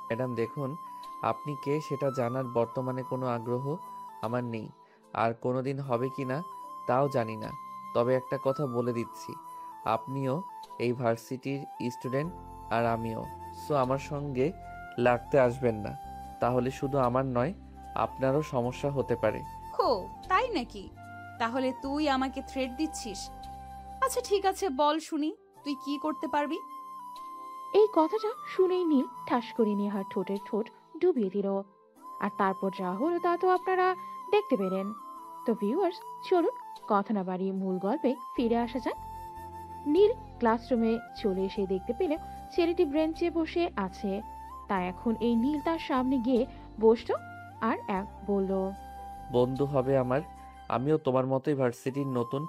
Madam দেখুন, আপনি কে সেটা জানার বর্তমানে কোনো আগ্রহ আমার নেই, আর কোনোদিন হবে কি না তাও জানি না। তবে একটা কথা বলে দিচ্ছি, আপনিও এই ভার্সিটির স্টুডেন্ট আর আমিও। সো আমার সঙ্গে লাগতে আসবেন না, তাহলে শুধু আমার নয়, আপনারও সমস্যা হতে পারে। হো, তাই নাকি? তাহলে তুই আমাকে থ্রেট দিচ্ছিস? আচ্ছা ঠিক আছে, বল শুনি, তুই কি করতে পারবি? এই কথাটা শুনেই নীল ঠাস করে নেহার ঠোঁটের ঠোঁট ডুবিয়ে দিল। আর তারপর যা হলো তা তো আপনারা দেখতে পেলেন। তো ভিউয়ার্স, চলুন কথা না বাড়িয়ে মূল গল্পে ফিরে আসা যাক। নীল ক্লাসরুমে চলে এসে দেখতে পেল ছেলেটি বেঞ্চে বসে আছে। তাই এখন এই নীল তার সামনে গিয়ে বসলো আর এক বলল, বন্ধু হবে আমার। আমিও তোমার মতোই ভার্সিটির নতুন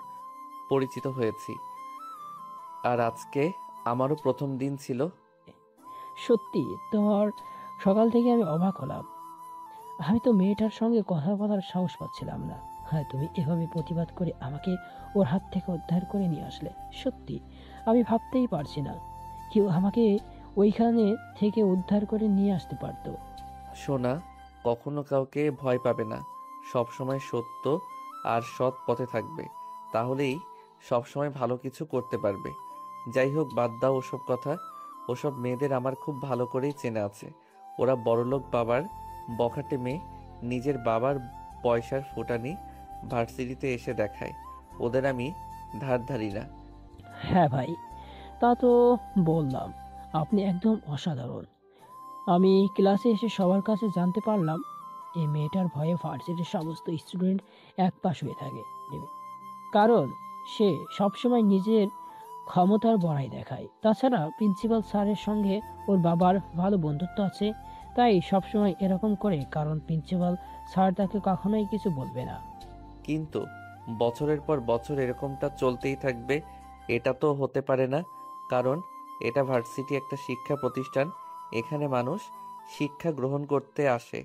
পরিচিত হয়েছি, আর আজকে আমারও প্রথম দিন ছিল। সত্যি তোমার সকাল থেকে আমি অবাক হলাম। আমি তো মেয়েটার সঙ্গে কথা বলার সাহস পাচ্ছিলাম না। হ্যাঁ, তুমি এভাবে প্রতিবাদ করে আমাকে ওর হাত থেকে উদ্ধার করে নিয়ে আসলে। সত্যি আমি ভাবতেই পারছি না কেউ আমাকে ওইখানে থেকে উদ্ধার করে নিয়ে আসতে পারতো। সোনা, কখনো কাউকে ভয় পাবে না। সব সময় সত্য আর সৎ পথে থাকবে, তাহলেই সব সময় ভালো কিছু করতে পারবে। যাই হোক, বাদ দাও ওসব কথা। ওসব মেয়েদের আমার খুব ভালো করেই চেনা আছে। ওরা বড়লোক বাবার বখাটে মেয়ে, নিজের বাবার পয়সার ফুটানি ভার্সিটিতে এসে দেখায়। ওদের আমি ধার ধারি না। হ্যাঁ ভাই, তা তো বললাম, আপনি একদম অসাধারণ। আমি ক্লাসে এসে সবার কাছে জানতে পারলাম এই মেয়েটার ভয়ে ভার্সিটির সমস্ত স্টুডেন্ট এক পাশ হয়ে থাকে। কারণ সে সবসময় নিজের ক্ষমতার বড়াই দেখায়। তাছাড়া প্রিন্সিপাল স্যারের সঙ্গে ওর বাবার ভালো বন্ধুত্ব আছে, তাই সবসময় এরকম করে, কারণ প্রিন্সিপাল স্যার তাকে কখনোই কিছু বলবে না। কিন্তু বছরের পর বছর এরকমটা চলতেই থাকবে, এটা তো হতে পারে না। কারণ এটা ভার্সিটি একটা শিক্ষা প্রতিষ্ঠান। এখানে মানুষ শিক্ষা গ্রহণ করতে আসে,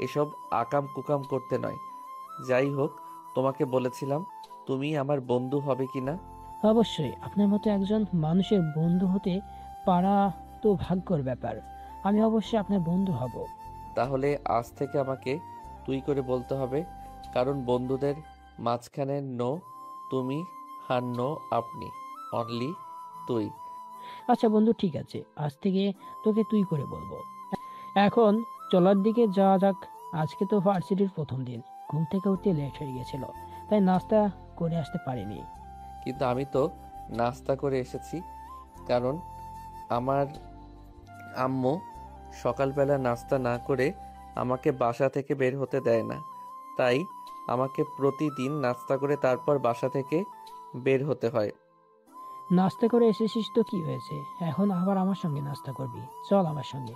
এসব আকাম কুকাম করতে নয়। যাই হোক, তোমাকে বলেছিলাম তুমি আমার বন্ধু হবে কিনা। অবশ্যই, আপনার মতো একজন মানুষের বন্ধু হতে পারা তো ভাগ্যর ব্যাপার। আমি অবশ্যই আপনার বন্ধু হব। তাহলে আজ থেকে আমাকে তুই করে বলতে হবে, কারণ বন্ধুদের মাঝখানে নো তুমি আর নো আপনি, অনলি তুই। আচ্ছা বন্ধু, ঠিক আছে, আজ থেকে তোকে তুই করে বলবো। এখন চলার দিকে যাওয়া যাক। আজকে তো ভার্সিটির প্রথম দিন, ঘুম থেকে উঠতে লেট হয়ে গেছিল, তাই নাস্তা করে আসতে পারিনি। কিন্তু আমি তো নাস্তা করে এসেছি, কারণ আমার আম্মু সকালবেলা নাস্তা না করে আমাকে বাসা থেকে বের হতে দেয় না। তাই আমাকে প্রতিদিন নাস্তা করে তারপর বাসা থেকে বের হতে হয়। নাস্তা করে এসেছিস তো কি হয়েছে, এখন আবার আমার সঙ্গে নাস্তা করবি? চল আমার সঙ্গে,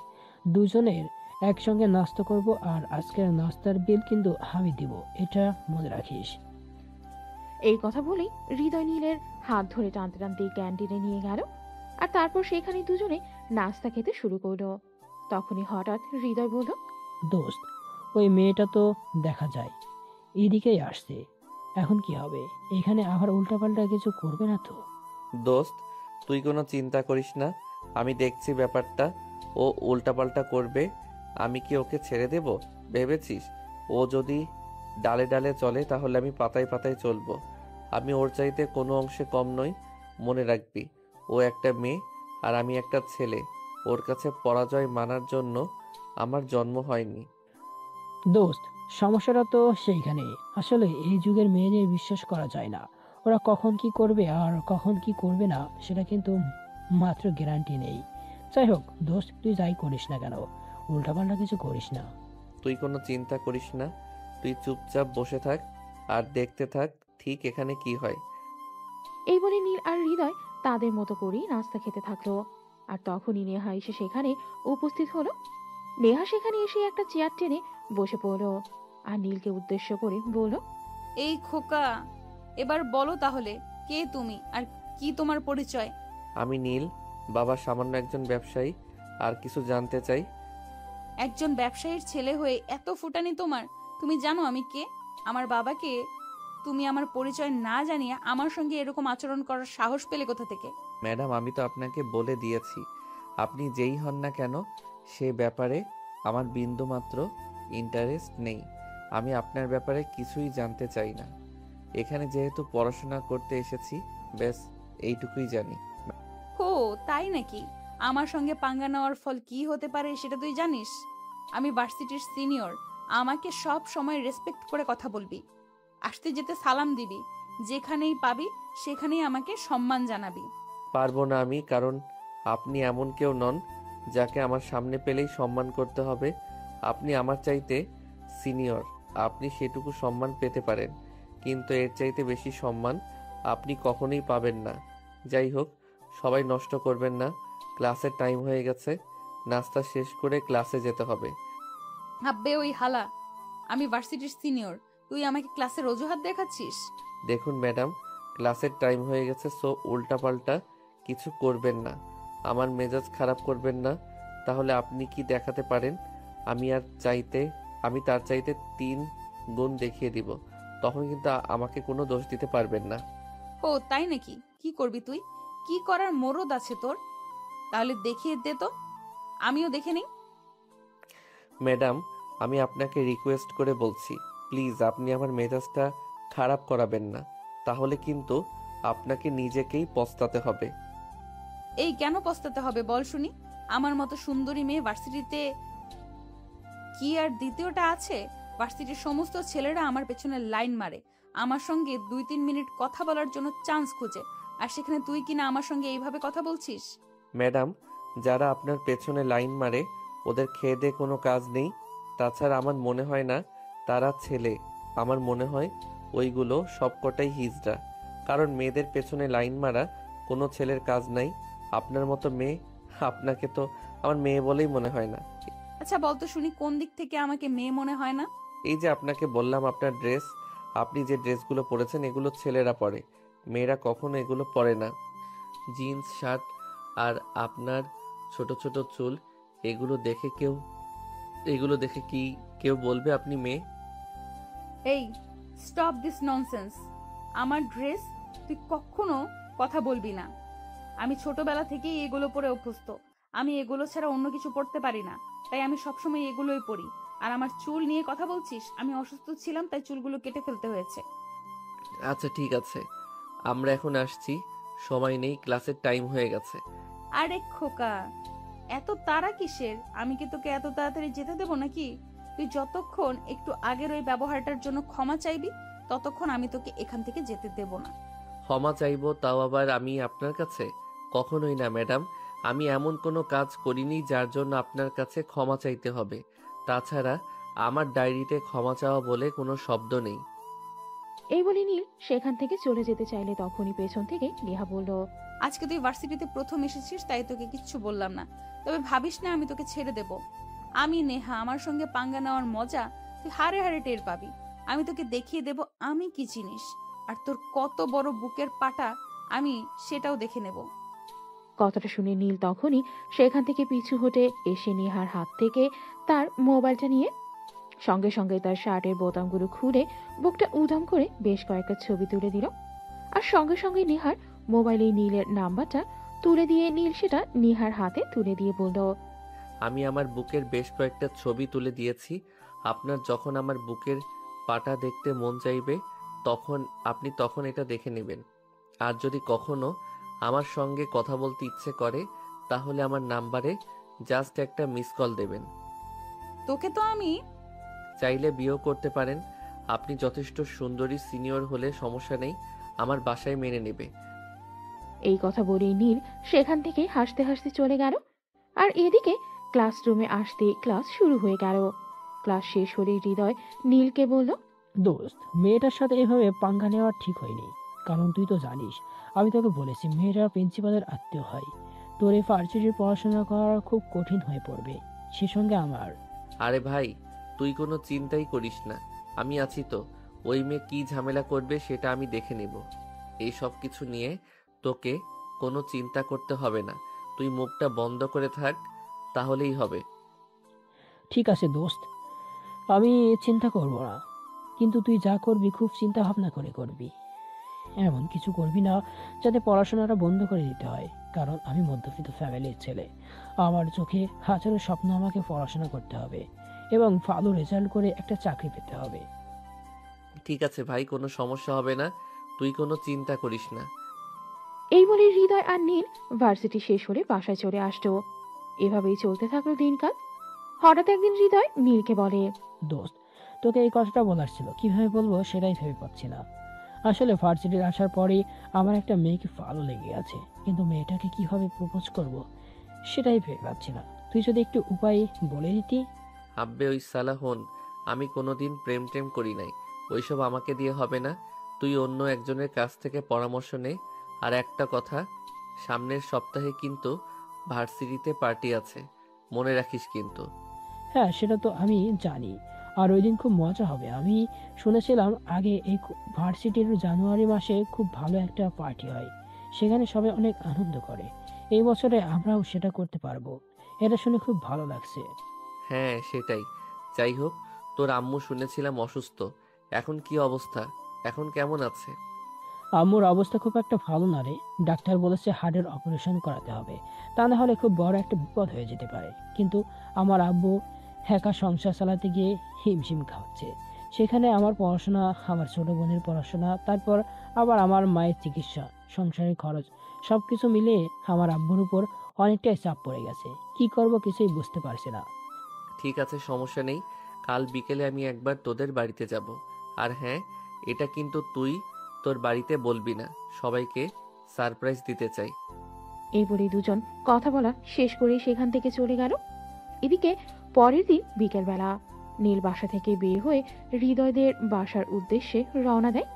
দুজনের একসঙ্গে নাস্তা করব, আর আজকের নাস্তার বিল কিন্তু আমি দিব, এটা মনে রাখিস। এই কথা বলেই হৃদয় নীলের হাত ধরে টানতে টানতে ক্যান্টিনে নিয়ে গেল। আর তারপর সেখানে দুজনে নাস্তা খেতে শুরু করলো। তখনই হঠাৎ হৃদয় বলল, দোস্ত, ওই মেয়েটা তো দেখা যায় এদিকেই আসছে। এখন কি হবে? এখানে আবার উল্টাপাল্টা কিছু করবে না তো? দোস্ত, তুই কোনো চিন্তা করিস না, আমি দেখছি ব্যাপারটা। ও উল্টাপাল্টা করবে, আমি কি ওকে ছেড়ে দেব ভেবেছিস? ও যদি ডালে ডালে চলে তাহলে আমি পাতায় পাতায় চলবো। আমি ওর চাইতে কোনো অংশে কম নই, মনে রাখবি। ও একটা মেয়ে আর আমি একটা ছেলে। ওর কাছে পরাজয় মানার জন্য আমার জন্ম হয়নি। দোস্ত, সমস্যাটা তো সেইখানেই। আসলে এই যুগের মেয়েদের বিশ্বাস করা যায় না। ওরা কখন কি করবে আর কখন কি করবে না সেটা কিন্তু মাত্র গ্যারান্টি নেই। যাই হোক দোস্ত, তুই যাই করিস না কেন, উল্টাপাল্টা কিছু করিস না। তুই কোনো চিন্তা করিস না, তুই চুপচাপ বসে থাক আর দেখতে থাক ঠিক এখানে কি হয়। এই বলে নীল আর হৃদয় তাদের মতো করেই নাস্তা খেতে থাকলো। আর তখনই নেহা এসে সেখানে উপস্থিত হলো। নেহা সেখানে এসে একটা চেয়ার টেনে বসে পড়লো আর নীলকে উদ্দেশ্য করে বলল, এই খোকা, এবার বলো তাহলে, কে তুমি আর কি তোমার পরিচয়? আমি নীল, বাবা সামান্য একজন ব্যবসায়ী। আর কিছু জানতে চাই? একজন ব্যবসায়ীর ছেলে হয়ে এত ফুটানি তোমার? তুমি জানো আমি কে, আমার বাবাকে? তুমি আমার পরিচয় না জানিয়ে আমার সঙ্গে এরকম আচরণ করার সাহস পেলে কোথা থেকে? ম্যাডাম, আমি তো আপনাকে বলে দিয়েছি, আপনি যেই হন না কেন সে ব্যাপারে আমার বিন্দুমাত্র ইন্টারেস্ট নেই। আমি আপনার ব্যাপারে কিছুই জানতে চাই না। এখানে যেহেতু পড়াশোনা করতে এসেছি, ব্যাস এইটুকুই জানি। হো, তাই নাকি? আমার সঙ্গে পাঙ্গা নেওয়ার ফল কি হতে পারে সেটা তুই জানিস? আমি ভার্সিটির সিনিয়র। আমাকে সব সময় রেসপেক্ট করে কথা বলবি। আসতে যেতে সালাম দিবি। যেখানেই পাবি সেখানেই আমাকে সম্মান জানাবি। পারবো না আমি, কারণ আপনি এমন কেউ নন যাকে আমার সামনে পেলেই সম্মান করতে হবে। আপনি আমার চাইতে সিনিয়র, আপনি সেটুকু সম্মান পেতে পারেন, কিন্তু এর চাইতে বেশি সম্মান আপনি কখনোই পাবেন না। যাই হোক, সবাই নষ্ট করবেন না। ক্লাসের টাইম হয়ে গেছে, নাস্তা শেষ করে ক্লাসে যেতে হবে। ভাববে ওই হালা, আমি ভার্সিটির সিনিয়র, তুই আমাকে ক্লাসের অজুহাত দেখাচ্ছিস? দেখুন ম্যাডাম, ক্লাসের টাইম হয়ে গেছে, সো উল্টাপাল্টা কিছু করবেন না, আমার মেজাজ খারাপ করবেন না। তাহলে আপনি কি দেখাতে পারেন? আমি তার চাইতে 3 গুণ দেখিয়ে দিব, তখন কিন্তু আমাকে কোনো দোষ দিতে পারবেন না। ও তাই নাকি? কি করবি তুই? কি করার মরদ আছে তোর? তাহলে দেখিয়ে দে তো, আমিও দেখে নিই। ম্যাডাম, আমি আপনাকে রিকোয়েস্ট করে বলছি, প্লিজ আপনি আমার মেজাজটা খারাপ করাবেন না, তাহলে কিন্তু আপনাকে নিজেকেই পস্তাতে হবে। এই কেন পস্তাতে হবে বল শুনি? আমার মতো সুন্দরী মেয়ে ভার্সিটিতে কি আর দ্বিতীয়টা আছে? ভার্সিটির সমস্ত ছেলেরা আমার পেছনে লাইন মারে, আমার সঙ্গে 2-3 মিনিট কথা বলার জন্য চান্স খোঁজে, আর সেখানে তুই কিনা আমার সঙ্গে এইভাবে কথা বলছিস? ম্যাডাম, যারা আপনার পেছনে লাইন মারে ওদের খেয়ে দেয়ে কোনো কাজ নেই। তাছাড়া আমার মনে হয় না তারা ছেলে, আমার মনে হয় ওইগুলো সবকটাই হিজড়া। কারণ মেয়েদের পেছনে লাইন মারা কোনো ছেলের কাজ নাই। আপনার মতো মেয়ে, আপনাকে তো আমার মেয়ে বলেই মনে হয় না। আচ্ছা বলতো শুনি, কোন দিক থেকে আমাকে মেয়ে মনে হয় না? এই যে আপনাকে বললাম, আপনার ড্রেস, আপনি যে ড্রেসগুলো পরেছেন এগুলো ছেলেরা পরে, মেয়েরা কখনো এগুলো পরে না। জিন্স শার্ট আর আপনার ছোট ছোট চুল, এগুলো দেখে কেউ এগুলো দেখে কি কেউ বলবে আপনি মেয়ে? এই, স্টপ দিস ননসেন্স। আমার ড্রেস তুই কখনো কথা বলবি না। আমি ছোটবেলা থেকেই এগুলো পরে অভ্যস্ত। আমি এগুলো ছাড়া অন্য কিছু পরতে পারি না, তাই আমি সবসময় এগুলোই পরি। আর আমার চুল নিয়ে কথা বলছিস? আমি অসুস্থ ছিলাম তাই চুলগুলো কেটে ফেলতে হয়েছে। আচ্ছা ঠিক আছে, আমরা এখন আসছি, সময় নেই, ক্লাসের টাইম হয়ে গেছে। আরে খোকা, এত তাড়া কিসের? আমি কি তোকে এত তাড়াতাড়ি যেতে দেবো নাকি? তুই যতক্ষণ একটু আগের ওই ব্যবহারটার জন্য ক্ষমা চাইবি, ততক্ষণ আমি তোকে এখান থেকে যেতে দেব না। ক্ষমা চাইবো, তাও আবার আমি আপনার কাছে? কখনোই না ম্যাডাম, আমি এমন কোনো কাজ করিনি যার জন্য আপনার কাছে ক্ষমা চাইতে হবে। তাছাড়া আমার ডায়েরিতে ক্ষমা চাওয়া বলে কোনো শব্দ নেই। এই বলে নীল সেখান থেকে চলে যেতে চাইলে তখনই পেছন থেকে নেহা বলল, আজকে তুই ভার্সিটিতে প্রথম এসেছিস তাই তোকে কিচ্ছু বললাম না, তবে ভাবিস না আমি তোকে ছেড়ে দেব। আমি নেহা, আমার সঙ্গে পাঙ্গা নেওয়ার মজা তুই হাড়ে হাড়ে টের পাবি। আমি তোকে দেখিয়ে দেব আমি কি জিনিস, আর তোর কত বড় বুকের পাটা আমি সেটাও দেখে নেব। কথাটা শুনে নীল তখনই সেখান থেকে পিছু হটে এসে নেহার হাত থেকে তার মোবাইলটা নিয়ে সঙ্গে সঙ্গে তার শার্টের বোতামগুলো খুলে বুকটা উধাম করে বেশ কয়েকটা ছবি তুলে দিল। আর সঙ্গে সঙ্গে নেহার মোবাইলে নীলের নাম্বারটা তুলে দিয়ে নীল সেটা নেহার হাতে তুলে দিয়ে বলল, আমি আমার বুকের বেশ কয়েকটা ছবি তুলে দিয়েছি। আপনার যখন আমার বুকের পাটা দেখতে মন চাইবে তখন এটা দেখে নেবেন। আর যদি কখনো আমার সঙ্গে কথা বলতে ইচ্ছে করে তাহলে আমার নাম্বারে জাস্ট একটা মিস কল দেবেন। তোকে তো আমি চাইলে বিয়েও করতে পারেন। আপনি যথেষ্ট সুন্দরী, সিনিয়র হলে সমস্যা নেই, আমার বাসায় মেনে নেবে। এই কথা বলেই নীল সেখান থেকে হাসতে হাসতে চলে গেল। আর এদিকে ক্লাসরুমে আসতে ক্লাস শুরু হয়ে গেল। ক্লাস শেষ হলেই হৃদয় নীলকে বলল, দোস্ত, মেয়েটার সাথে এভাবে পাঙ্গা নেওয়া ঠিক হয়নি। কারণ তুই তো জানিস, আমি তোকে বলেছি মেয়েরা প্রিন্সিপালের আত্মীয় হয়। তোর এই ভার্সিটির পড়াশোনা করা খুব কঠিন হয়ে পড়বে, সে সঙ্গে আমার। আরে ভাই, তুই কোনো চিন্তাই করিস না, আমি আছি তো। ওই মেয়ে কি ঝামেলা করবে সেটা আমি দেখে নেব। এই সব কিছু নিয়ে তোকে কোনো চিন্তা করতে হবে না, তুই মুখটা বন্ধ করে থাক, তাহলেই হবে। ঠিক আছে দোস্ত, আমি চিন্তা করব না, কিন্তু তুই যা করবি খুব চিন্তা ভাবনা করে করবি। এমন কিছু করবি না যাতে পড়াশোনাটা বন্ধ করে দিতে হয়, কারণ আমি মধ্যবিত্ত ফ্যামিলির ছেলে। আমার চোখে হাজারো স্বপ্ন, আমাকে পড়াশোনা করতে হবে এবং ভালো রেজাল্ট করে একটা চাকরি পেতে হবে। ঠিক আছে ভাই, কোনো সমস্যা হবে না, তুই কোনো চিন্তা করিস না। এই বলে হৃদয় আর নীল ভার্সিটি শেষ হলে বাসায় চলে আসতো। এভাবেই চলতে থাকলো দিনকাল। হঠাৎ একদিন হৃদয় নীলকে বলে, দোস্ত, তোকে এই কথাটা বলার ছিল, কিভাবে বলবো সেটাই ভেবে পাচ্ছি না। আসলে ভার্সিটির আসার পরেই আমার একটা মেয়েকে ভালো লেগে আছে, কিন্তু মেয়েটাকে কিভাবে প্রপোজ করব সেটাই ভেবে পাচ্ছি না। তুই যদি একটু উপায় বলে দিতি। আব্বে ওই সালা হন, আমি কোনোদিন প্রেম টেম করি নাই, ওইসব আমাকে দিয়ে হবে না। তুই অন্য একজনের কাছ থেকে পরামর্শ নে। আর একটা কথা, সামনের সপ্তাহে কিন্তু ভার্সিটিতে পার্টি আছে, মনে রাখিস কিন্তু। হ্যাঁ, সেটা তো আমি জানি। আর ওই দিন খুব মজা হবে। আমি শুনেছিলাম আগে এই ভার্সিটির জানুয়ারি মাসে খুব ভালো একটা পার্টি হয়, সেখানে সবাই অনেক আনন্দ করে। এই বছরে আমরাও সেটা করতে পারবো। এটা শুনে খুব ভালো লাগছে। হ্যাঁ সেটাই। যাই হোক, তোর আম্মু শুনেছিলাম অসুস্থ, এখন কি অবস্থা? এখন কেমন আছে? আম্মুর অবস্থা খুব একটা ভালো না রে। ডাক্তার বলেছে হার্টের অপারেশন করাতে হবে, তা না হলে খুব বড় একটা বিপদ হয়ে যেতে পারে। কিন্তু আমার আব্বু একা সংসার চালাতে গিয়ে হিমশিম খাচ্ছে। সেখানে আমার পড়াশোনা, আমার ছোট বোনের পড়াশোনা, তারপর আবার আমার মায়ের চিকিৎসা, সংসারের খরচ, সবকিছু মিলিয়ে আমার আব্বুর উপর অনেকটাই চাপ পড়ে গেছে। কি করব কিছুই বুঝতে পারছি না। ঠিক আছে, সমস্যা নেই, কাল বিকেলে আমি একবার তোদের বাড়িতে যাব। আর হ্যাঁ, এটা কিন্তু তুই তোর বাড়িতে বলবি না, সবাইকে সারপ্রাইজ দিতে চাই। এই বলে দুজন কথা বলা শেষ করে সেখান থেকে চলে গেল। এদিকে পরের দিন বিকেলবেলা নীল বাসা থেকে বের হয়ে হৃদয়দের বাসার উদ্দেশ্যে রওনা দেয়।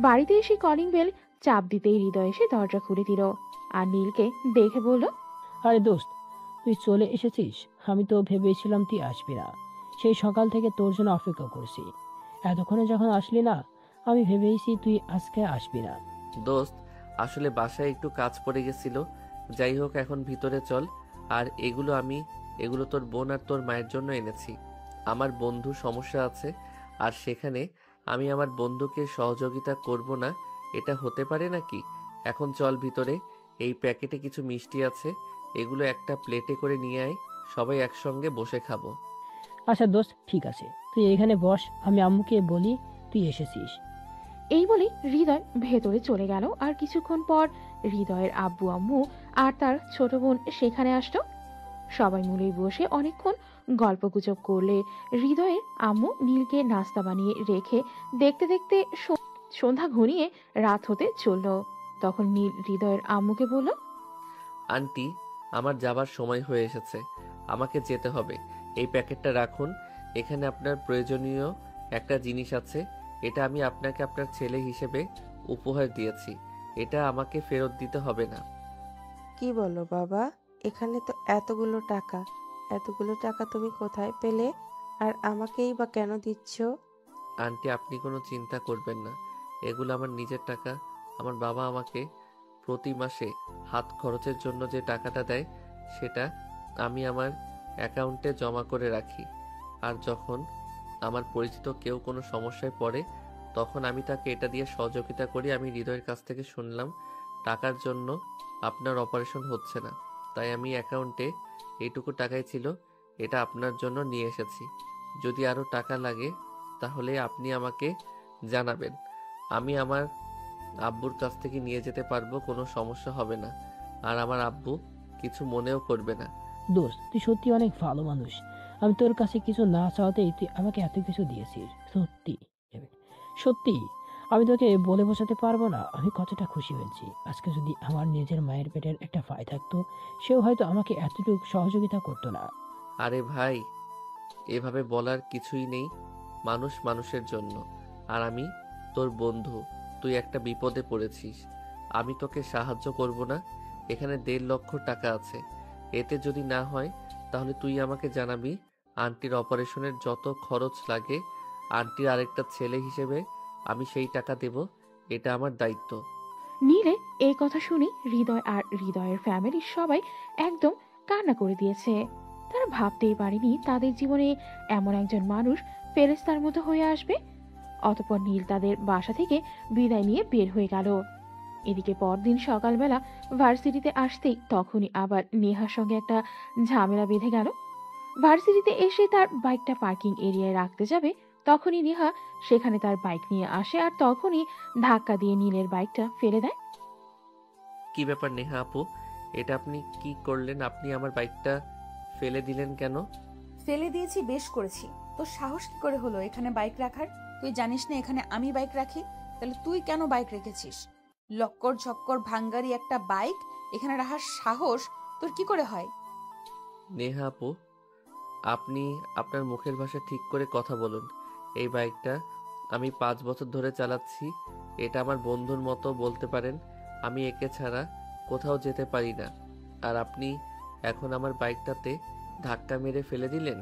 বাড়িতে এসে কলিং বেল চাপ দিতেই হৃদয় এসে দরজা খুলে দিল আর নীলকে দেখে বলল, আরে দোস্ত, তুই চলে এসেছিস? আমি তো ভেবেছিলাম তুই আসবি না। সেই সকাল থেকে তোর জন্য অপেক্ষা করছি। এতক্ষণে যখন আসলি না, আমি ভেবেছি তুই আজকে আসবি না। দোস্ত, আসলে বাসায় একটু কাজ পড়ে গেছিল। যাই হোক, এখন ভিতরে চল। আর এগুলো তোর বোন আর তোর মায়ের জন্য এনেছি। আমার বন্ধু সমস্যা আছে, আর সেখানে আমি আমার বন্ধুকে সহযোগিতা করব না, এটা হতে পারে নাকি? এখন চল ভিতরে, এই প্যাকেটে কিছু মিষ্টি আছে, এগুলো একটা প্লেটে করে নিয়ে আয়, সবাই একসঙ্গে বসে খাবো। আচ্ছা দোস্ত, ঠিক আছে, তুই এখানে বস, আমি আম্মুকে বলি তুই এসেছিস। এই বলে হৃদয় ভেতরে চলে গেল। আর কিছুক্ষণ পর হৃদয়ের আব্বু আম্মু আর তার ছোট বোন সেখানে আসতো। সবাই মিলে বসে অনেকক্ষণ গল্পগুজব করলে হৃদয়ের আম্মু নীলকে নাস্তা বানিয়ে রেখে দেখতে দেখতে সন্ধ্যা ঘনিয়ে রাত হতে চলল। তখন নীল হৃদয়ের আম্মুকে বলল, আন্টি, আমার যাবার সময় হয়ে এসেছে, আমাকে যেতে হবে। এই প্যাকেটটা রাখুন, এখানে আপনার প্রয়োজনীয় একটা জিনিস আছে। এটা আমি আপনাকে আপনার ছেলে হিসেবে উপহার দিয়েছি, এটা আমাকে ফেরত দিতে হবে না। কি বলো বাবা? এখানে তো এতগুলো টাকা তুমি কোথায় পেলে? আর আমাকেই বা কেন দিচ্ছ? আন্টি, আপনি কোনো চিন্তা করবেন না, এগুলো আমার নিজের টাকা। আমার বাবা আমাকে প্রতি মাসে হাত খরচের জন্য যে টাকাটা দেয়, সেটা আমি আমার অ্যাকাউন্টে জমা করে রাখি। আর যখন আমার পরিচিত কেউ কোনো সমস্যায় পড়ে, তখন আমি তাকে এটা দিয়ে সহযোগিতা করি। আমি হৃদয়ের কাছ থেকে শুনলাম টাকার জন্য আপনার অপারেশন হচ্ছে না, তাই আমি অ্যাকাউন্টে এইটুকু টাকাই ছিল, এটা আপনার জন্য নিয়ে এসেছি। যদি আরও টাকা লাগে তাহলে আপনি আমাকে জানাবেন, আমি আমার আব্বুর কাছ থেকে নিয়ে যেতে পারবো, কোনো সমস্যা হবে না। আর আমার আব্বু কিছু মনেও করবে না। দোস্ত, তুই সত্যি অনেক ভালো মানুষ। আমি তোর কাছে কিছু না চাওয়াতেই তুই আমাকে এত কিছু দিয়েছিস। সত্যি, সত্যি আমি তোকে বলে বোঝাতে পারবো না আমি কতটা খুশি হয়েছি। আজকে যদি আমার নিজের মায়ের পেটের একটা ভাই থাকতো, সেও হয়তো আমাকে এতটুকু সহযোগিতা করতো না। আরে ভাই, এভাবে বলার কিছুই নেই, মানুষ মানুষের জন্য। আর আমি তোর বন্ধু, তুই একটা বিপদে পড়েছিস, আমি তোকে সাহায্য করব না? এখানে 1.5 লক্ষ টাকা আছে, এতে যদি না হয় তাহলে তুই আমাকে জানাবি। আন্টির অপারেশনের যত খরচ লাগে, আন্টির আরেকটা ছেলে হিসেবে আমি সেই টাকা দেব, এটা আমার দায়িত্ব। নীলে এই কথা শুনে হৃদয় আর হৃদয়ের ফ্যামিলির সবাই একদম কান্না করে দিয়েছে। তারা ভাবতেই পারেনি তাদের জীবনে এমন একজন মানুষ ফেরেশতার মতো হয়ে আসবে। অতঃপর নীল তাদের বাসা থেকে বিদায় নিয়ে বের হয়ে গেল। এদিকে পরদিন সকালবেলা ভার্সিটিতে আসতেই তখনই আবার নেহার সঙ্গে একটা ঝামেলা বেঁধে গেল। ভার্সিটিতে এসে তার বাইকটা পার্কিং এরিয়ায় রাখতে যাবে, তখনই নেহা সেখানে তার বাইক নিয়ে আসে আর তখনই ধাক্কা দিয়ে নীলের বাইকটা ফেলে দেয়। কি ব্যাপার নেহা আপু, এটা আপনি কি করলেন? আপনি আমার বাইকটা ফেলে দিলেন কেন? ফেলে দিয়েছি, বেশ করেছি। তোর সাহস কি করে হলো এখানে বাইক রাখার? তুই জানিস না এখানে আমি বাইক রাখি? তাহলে তুই কেন বাইক রেখেছিস? লক্কর ঝক্কর ভাঙ্গারি একটা বাইক এখানে রাখার সাহস তোর কি করে হয়? নেহা আপু, আপনি আপনার মুখের ভাষা ঠিক করে কথা বলুন। এই বাইকটা আমি 5 বছর ধরে চালাচ্ছি। এটা আমার বন্ধুর মতো বলতে পারেন। আমি একে ছাড়া কোথাও যেতে পারি না। আর আপনি এখন আমার বাইকটাতে ধাক্কা মেরে ফেলে দিলেন।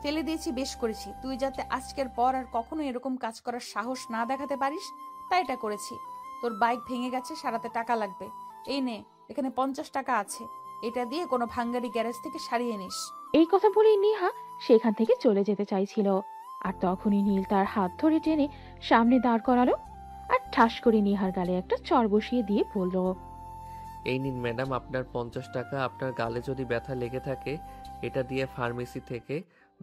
ফেলে দিয়েছি, বেশ করেছি। তুই যাতে আজকের পর আর কখনো এরকম কাজ করার সাহস না দেখাতে পারিস, তাই এটা করেছি। তোর বাইক ভেঙে গেছে, সারাতে টাকা লাগবে। এই নে, এখানে 50 টাকা আছে। এটা দিয়ে কোনো ভাঙ্গারি গ্যারেজ থেকে সারিয়ে নিস। এই কথা বলেই নেহা সেখান থেকে চলে যেতে চাইছিল, আর তখনই নীল তার হাত ধরে টেনে সামনে দাঁড় করালো আর ঠাস করে নেহার গালে একটা চড় বসিয়ে দিয়ে বলল, এই নিন ম্যাডাম আপনার 50 টাকা। আপনার গালে যদি ব্যথা লেগে থাকে, এটা দিয়ে ফার্মেসি থেকে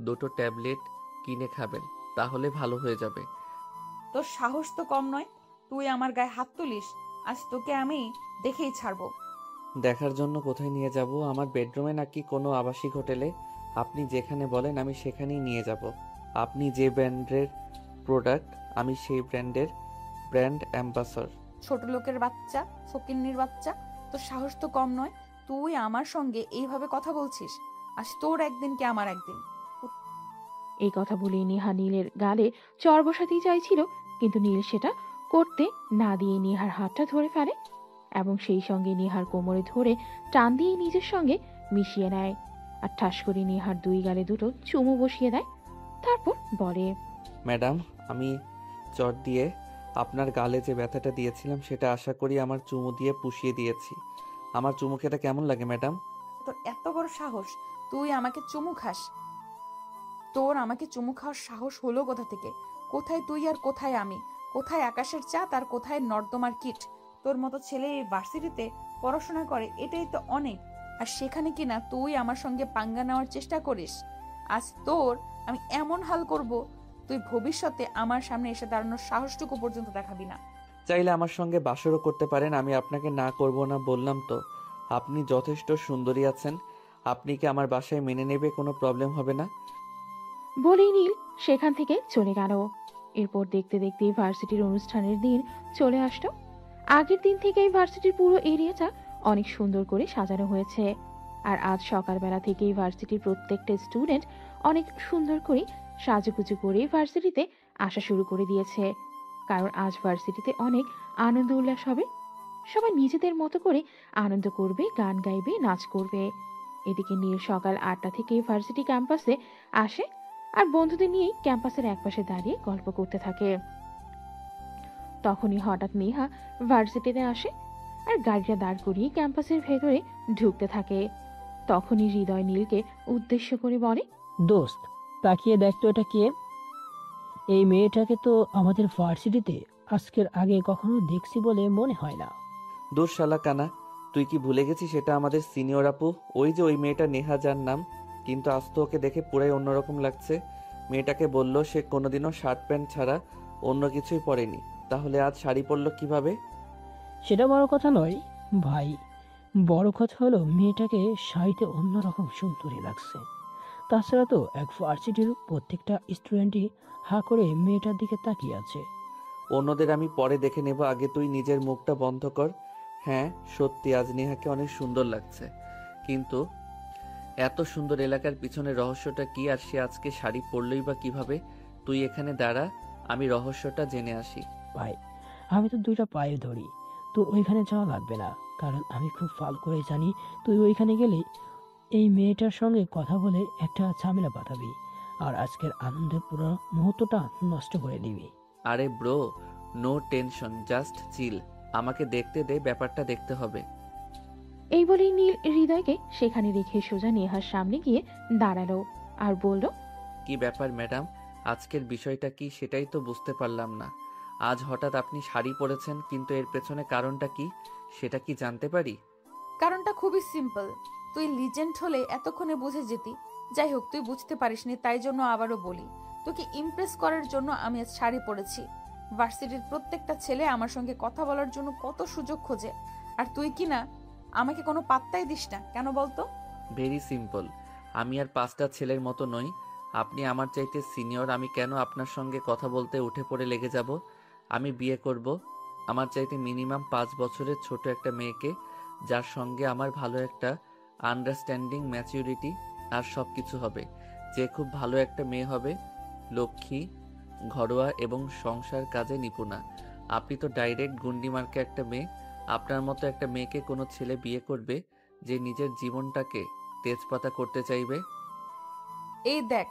2টো ট্যাবলেট কিনে খাবেন, তাহলে ভালো হয়ে যাবে। তোর সাহস তো কম নয়, তুই আমার গায়ে হাত তুলিস। আজ তোকে আমি দেখেই ছাড়বো। দেখার জন্য কোথায় নিয়ে যাব? আমার বেডরুমে নাকি কোনো আবাসিক হোটেলে? আপনি যেখানে বলেন আমি সেখানেই নিয়ে যাব। আপনি যে ব্র্যান্ডের প্রোডাক্ট, আমি সেই ব্র্যান্ডের ব্র্যান্ড অ্যাম্বাসডর। ছোট লোকের বাচ্চা, ফকিন্নির বাচ্চা, তোর সাহস তো কম নয়। তুই আমার সঙ্গে এইভাবে কথা বলছিস? আজ তোর একদিন কি আমার একদিন। এই কথা বলে নেহা নীলের গালে চড় বসাতেই চাইছিল, কিন্তু নীল সেটা করতে না দিয়ে নেহার হাতটা ধরে ফেলে এবং সেই সঙ্গে নেহার কোমরে ধরে টান দিয়ে নিজের সঙ্গে মিশিয়ে নেয় আর ঠাস করে নেহার দুই গালে দুটো চুমু বসিয়ে দেয়। তারপর বলে, ম্যাডাম, আমি চট দিয়ে আপনার গালে যে ব্যথাটা দিয়েছিলাম সেটা আশা করি আমার চুমু দিয়ে পুষিয়ে দিয়েছি। আমার চুমু খেতে কেমন লাগে ম্যাডাম? তোর এত বড় সাহস, তুই আমাকে চুমু খাস? তোর আমাকে চুমু খাওয়ার সাহস হলো কোথা থেকে? কোথায় তুই আর কোথায় আমি? কোথায় আকাশের চাঁদ আর কোথায় নর্দমার কিট? তোর মতো ছেলে এই ভার্সিটিতে পড়াশোনা করে, এটাই তো অনেক। আর সেখানে কিনা তুই আমার সঙ্গে পাঙ্গা নেওয়ার চেষ্টা করিস। আজ তোর আমি এমন হাল করব, তুই ভবিষ্যতে আমার সামনে এসে দাঁড়ানোর সাহসটুকু পর্যন্ত দেখাবি না। চাইলে আমার সঙ্গে বাসরও করতে পারেন, আমি আপনাকে না করব না বললাম তো। আপনি যথেষ্ট সুন্দরী আছেন। আপনি কি আমার বাসায় মেনে নেবে? কোনো প্রবলেম হবে না? বলেই নীল সেখান থেকে চলে গেল। এরপর দেখতে দেখতে ভার্সিটির অনুষ্ঠানের দিন চলে আসলো। আগের দিন থেকেই ভার্সিটির পুরো এরিয়াটা অনেক সুন্দর করে সাজানো হয়েছে, আর আজ সকালবেলা থেকেই ভার্সিটির প্রত্যেকটা স্টুডেন্ট অনেক সুন্দর করে সাজুগুজু করে ভার্সিটিতে আসা শুরু করে দিয়েছে, কারণ আজ ভার্সিটিতে অনেক আনন্দ উল্লাস হবে। সবাই নিজেদের মতো করে আনন্দ করবে, গান গাইবে, নাচ করবে। এদিকে নীল সকাল 8টা থেকে ভার্সিটি ক্যাম্পাসে আসে আর বন্ধুদের নিয়েই ক্যাম্পাসের একপাশে দাঁড়িয়ে গল্প করতে থাকে। তখনই হঠাৎ নেহা ভার্সিটিতে আসে আর গাড়িটা দাঁড় করিয়ে ক্যাম্পাসের ভেতরে ঢুকতে থাকে। তখনই হৃদয় নীলকে উদ্দেশ্য করে বলে, দোস্ত, তাকিয়ে দেখ তো এটা কে? এই মেয়েটাকে তো আমাদের ভার্সিটিতে আজকের আগে কখনো দেখছি বলে মনে হয় না। দূর শালা কানা, তুই কি ভুলে গেছিস সেটা আমাদের সিনিয়র আপু? ওই যে ওই মেয়েটা নেহা যার নাম। কিন্তু আজ তো ওকে দেখে পুরাই অন্যরকম লাগছে। মেয়েটাকে বলল সে কোনোদিনও শার্ট প্যান্ট ছাড়া অন্য কিছুই পরেনি, তাহলে আজ শাড়ি পরলো কিভাবে? সেটা বড় কথা নয় ভাই, বড় কথা হলো মেয়েটাকে শাড়িতে অন্যরকম সুন্দরী লাগছে। তাছাড়া তো এক ভার্সিটির প্রত্যেকটা স্টুডেন্টই হা করে মেয়েটার দিকে তাকিয়ে আছে। অন্যদের আমি পরে দেখে নেব, আগে তুই নিজের মুখটা বন্ধ কর। হ্যাঁ সত্যি আজ নেহাকে অনেক সুন্দর লাগছে, কিন্তু এত সুন্দর এলাকার পিছনে রহস্যটা কি? আর সে আজকে শাড়ি পরলই বা কিভাবে? তুই এখানে দাঁড়া, আমি রহস্যটা জেনে আসি। ভাই, আমি তো দুইটা পায়ে ধরি, তোর ওইখানে যাওয়া লাগবে না, কারণ আমি খুব ভালো করে জানি তুই ওইখানে গেলে এই মেয়েটার সঙ্গে কথা বলে একটা ঝামেলা বাঁধাবি আর আজকের আনন্দের পুরো মুহূর্তটা নষ্ট করে দিবি। আরে bro, no tension, just chill. আমাকে দেখতে দে, ব্যাপারটা দেখতে হবে। এই বলেই নীল হৃদয়কে সেখানে রেখে সোজা নেহার সামনে গিয়ে দাঁড়ালো আর বলল, কি ব্যাপার ম্যাডাম, আজকের বিষয়টা কি সেটাই তো বুঝতে পারলাম না। আজ হঠাৎ আপনি শাড়ি পরেছেন, কিন্তু এর পেছনে কারণটা কি সেটা কি জানতে পারি? কারণটা খুবই সিম্পল। তুই লিজেন্ড হলে এতক্ষণে বুঝে যেতি। যাই হোক, তুই বুঝতে পারিসনি, তাই জন্য আবারও বলি। তোকে ইমপ্রেস করার জন্য আমি আজ শাড়ি পরেছি। ভার্সিটির প্রত্যেকটা ছেলে আমার সঙ্গে কথা বলার জন্য কত সুযোগ খোঁজে, আর তুই কি না আমাকে কোনো পাত্তাই দিস না কেন বলতো? Very simple. আমি আর 5টা ছেলের মতো নই। আপনি আমার চাইতে সিনিয়র, আমি কেন আপনার সঙ্গে কথা বলতে উঠে পড়ে লেগে যাব? আমি বিয়ে করব আমার চাইতে মিনিমাম 5 বছরের ছোট একটা মেয়েকে, যার সঙ্গে আমার ভালো একটা আন্ডারস্ট্যান্ডিং, ম্যাচিউরিটি আর সব কিছু হবে। যে খুব ভালো একটা মেয়ে হবে, লক্ষ্মী, ঘরোয়া এবং সংসার কাজে নিপুণা। আপনি তো ডাইরেক্ট গুন্ডি মার্কা একটা মেয়ে। আপনার মতো একটা মেয়েকে কোনো ছেলে বিয়ে করবে যে নিজের জীবনটাকে তেজপাতা করতে চাইবে? এই দেখ,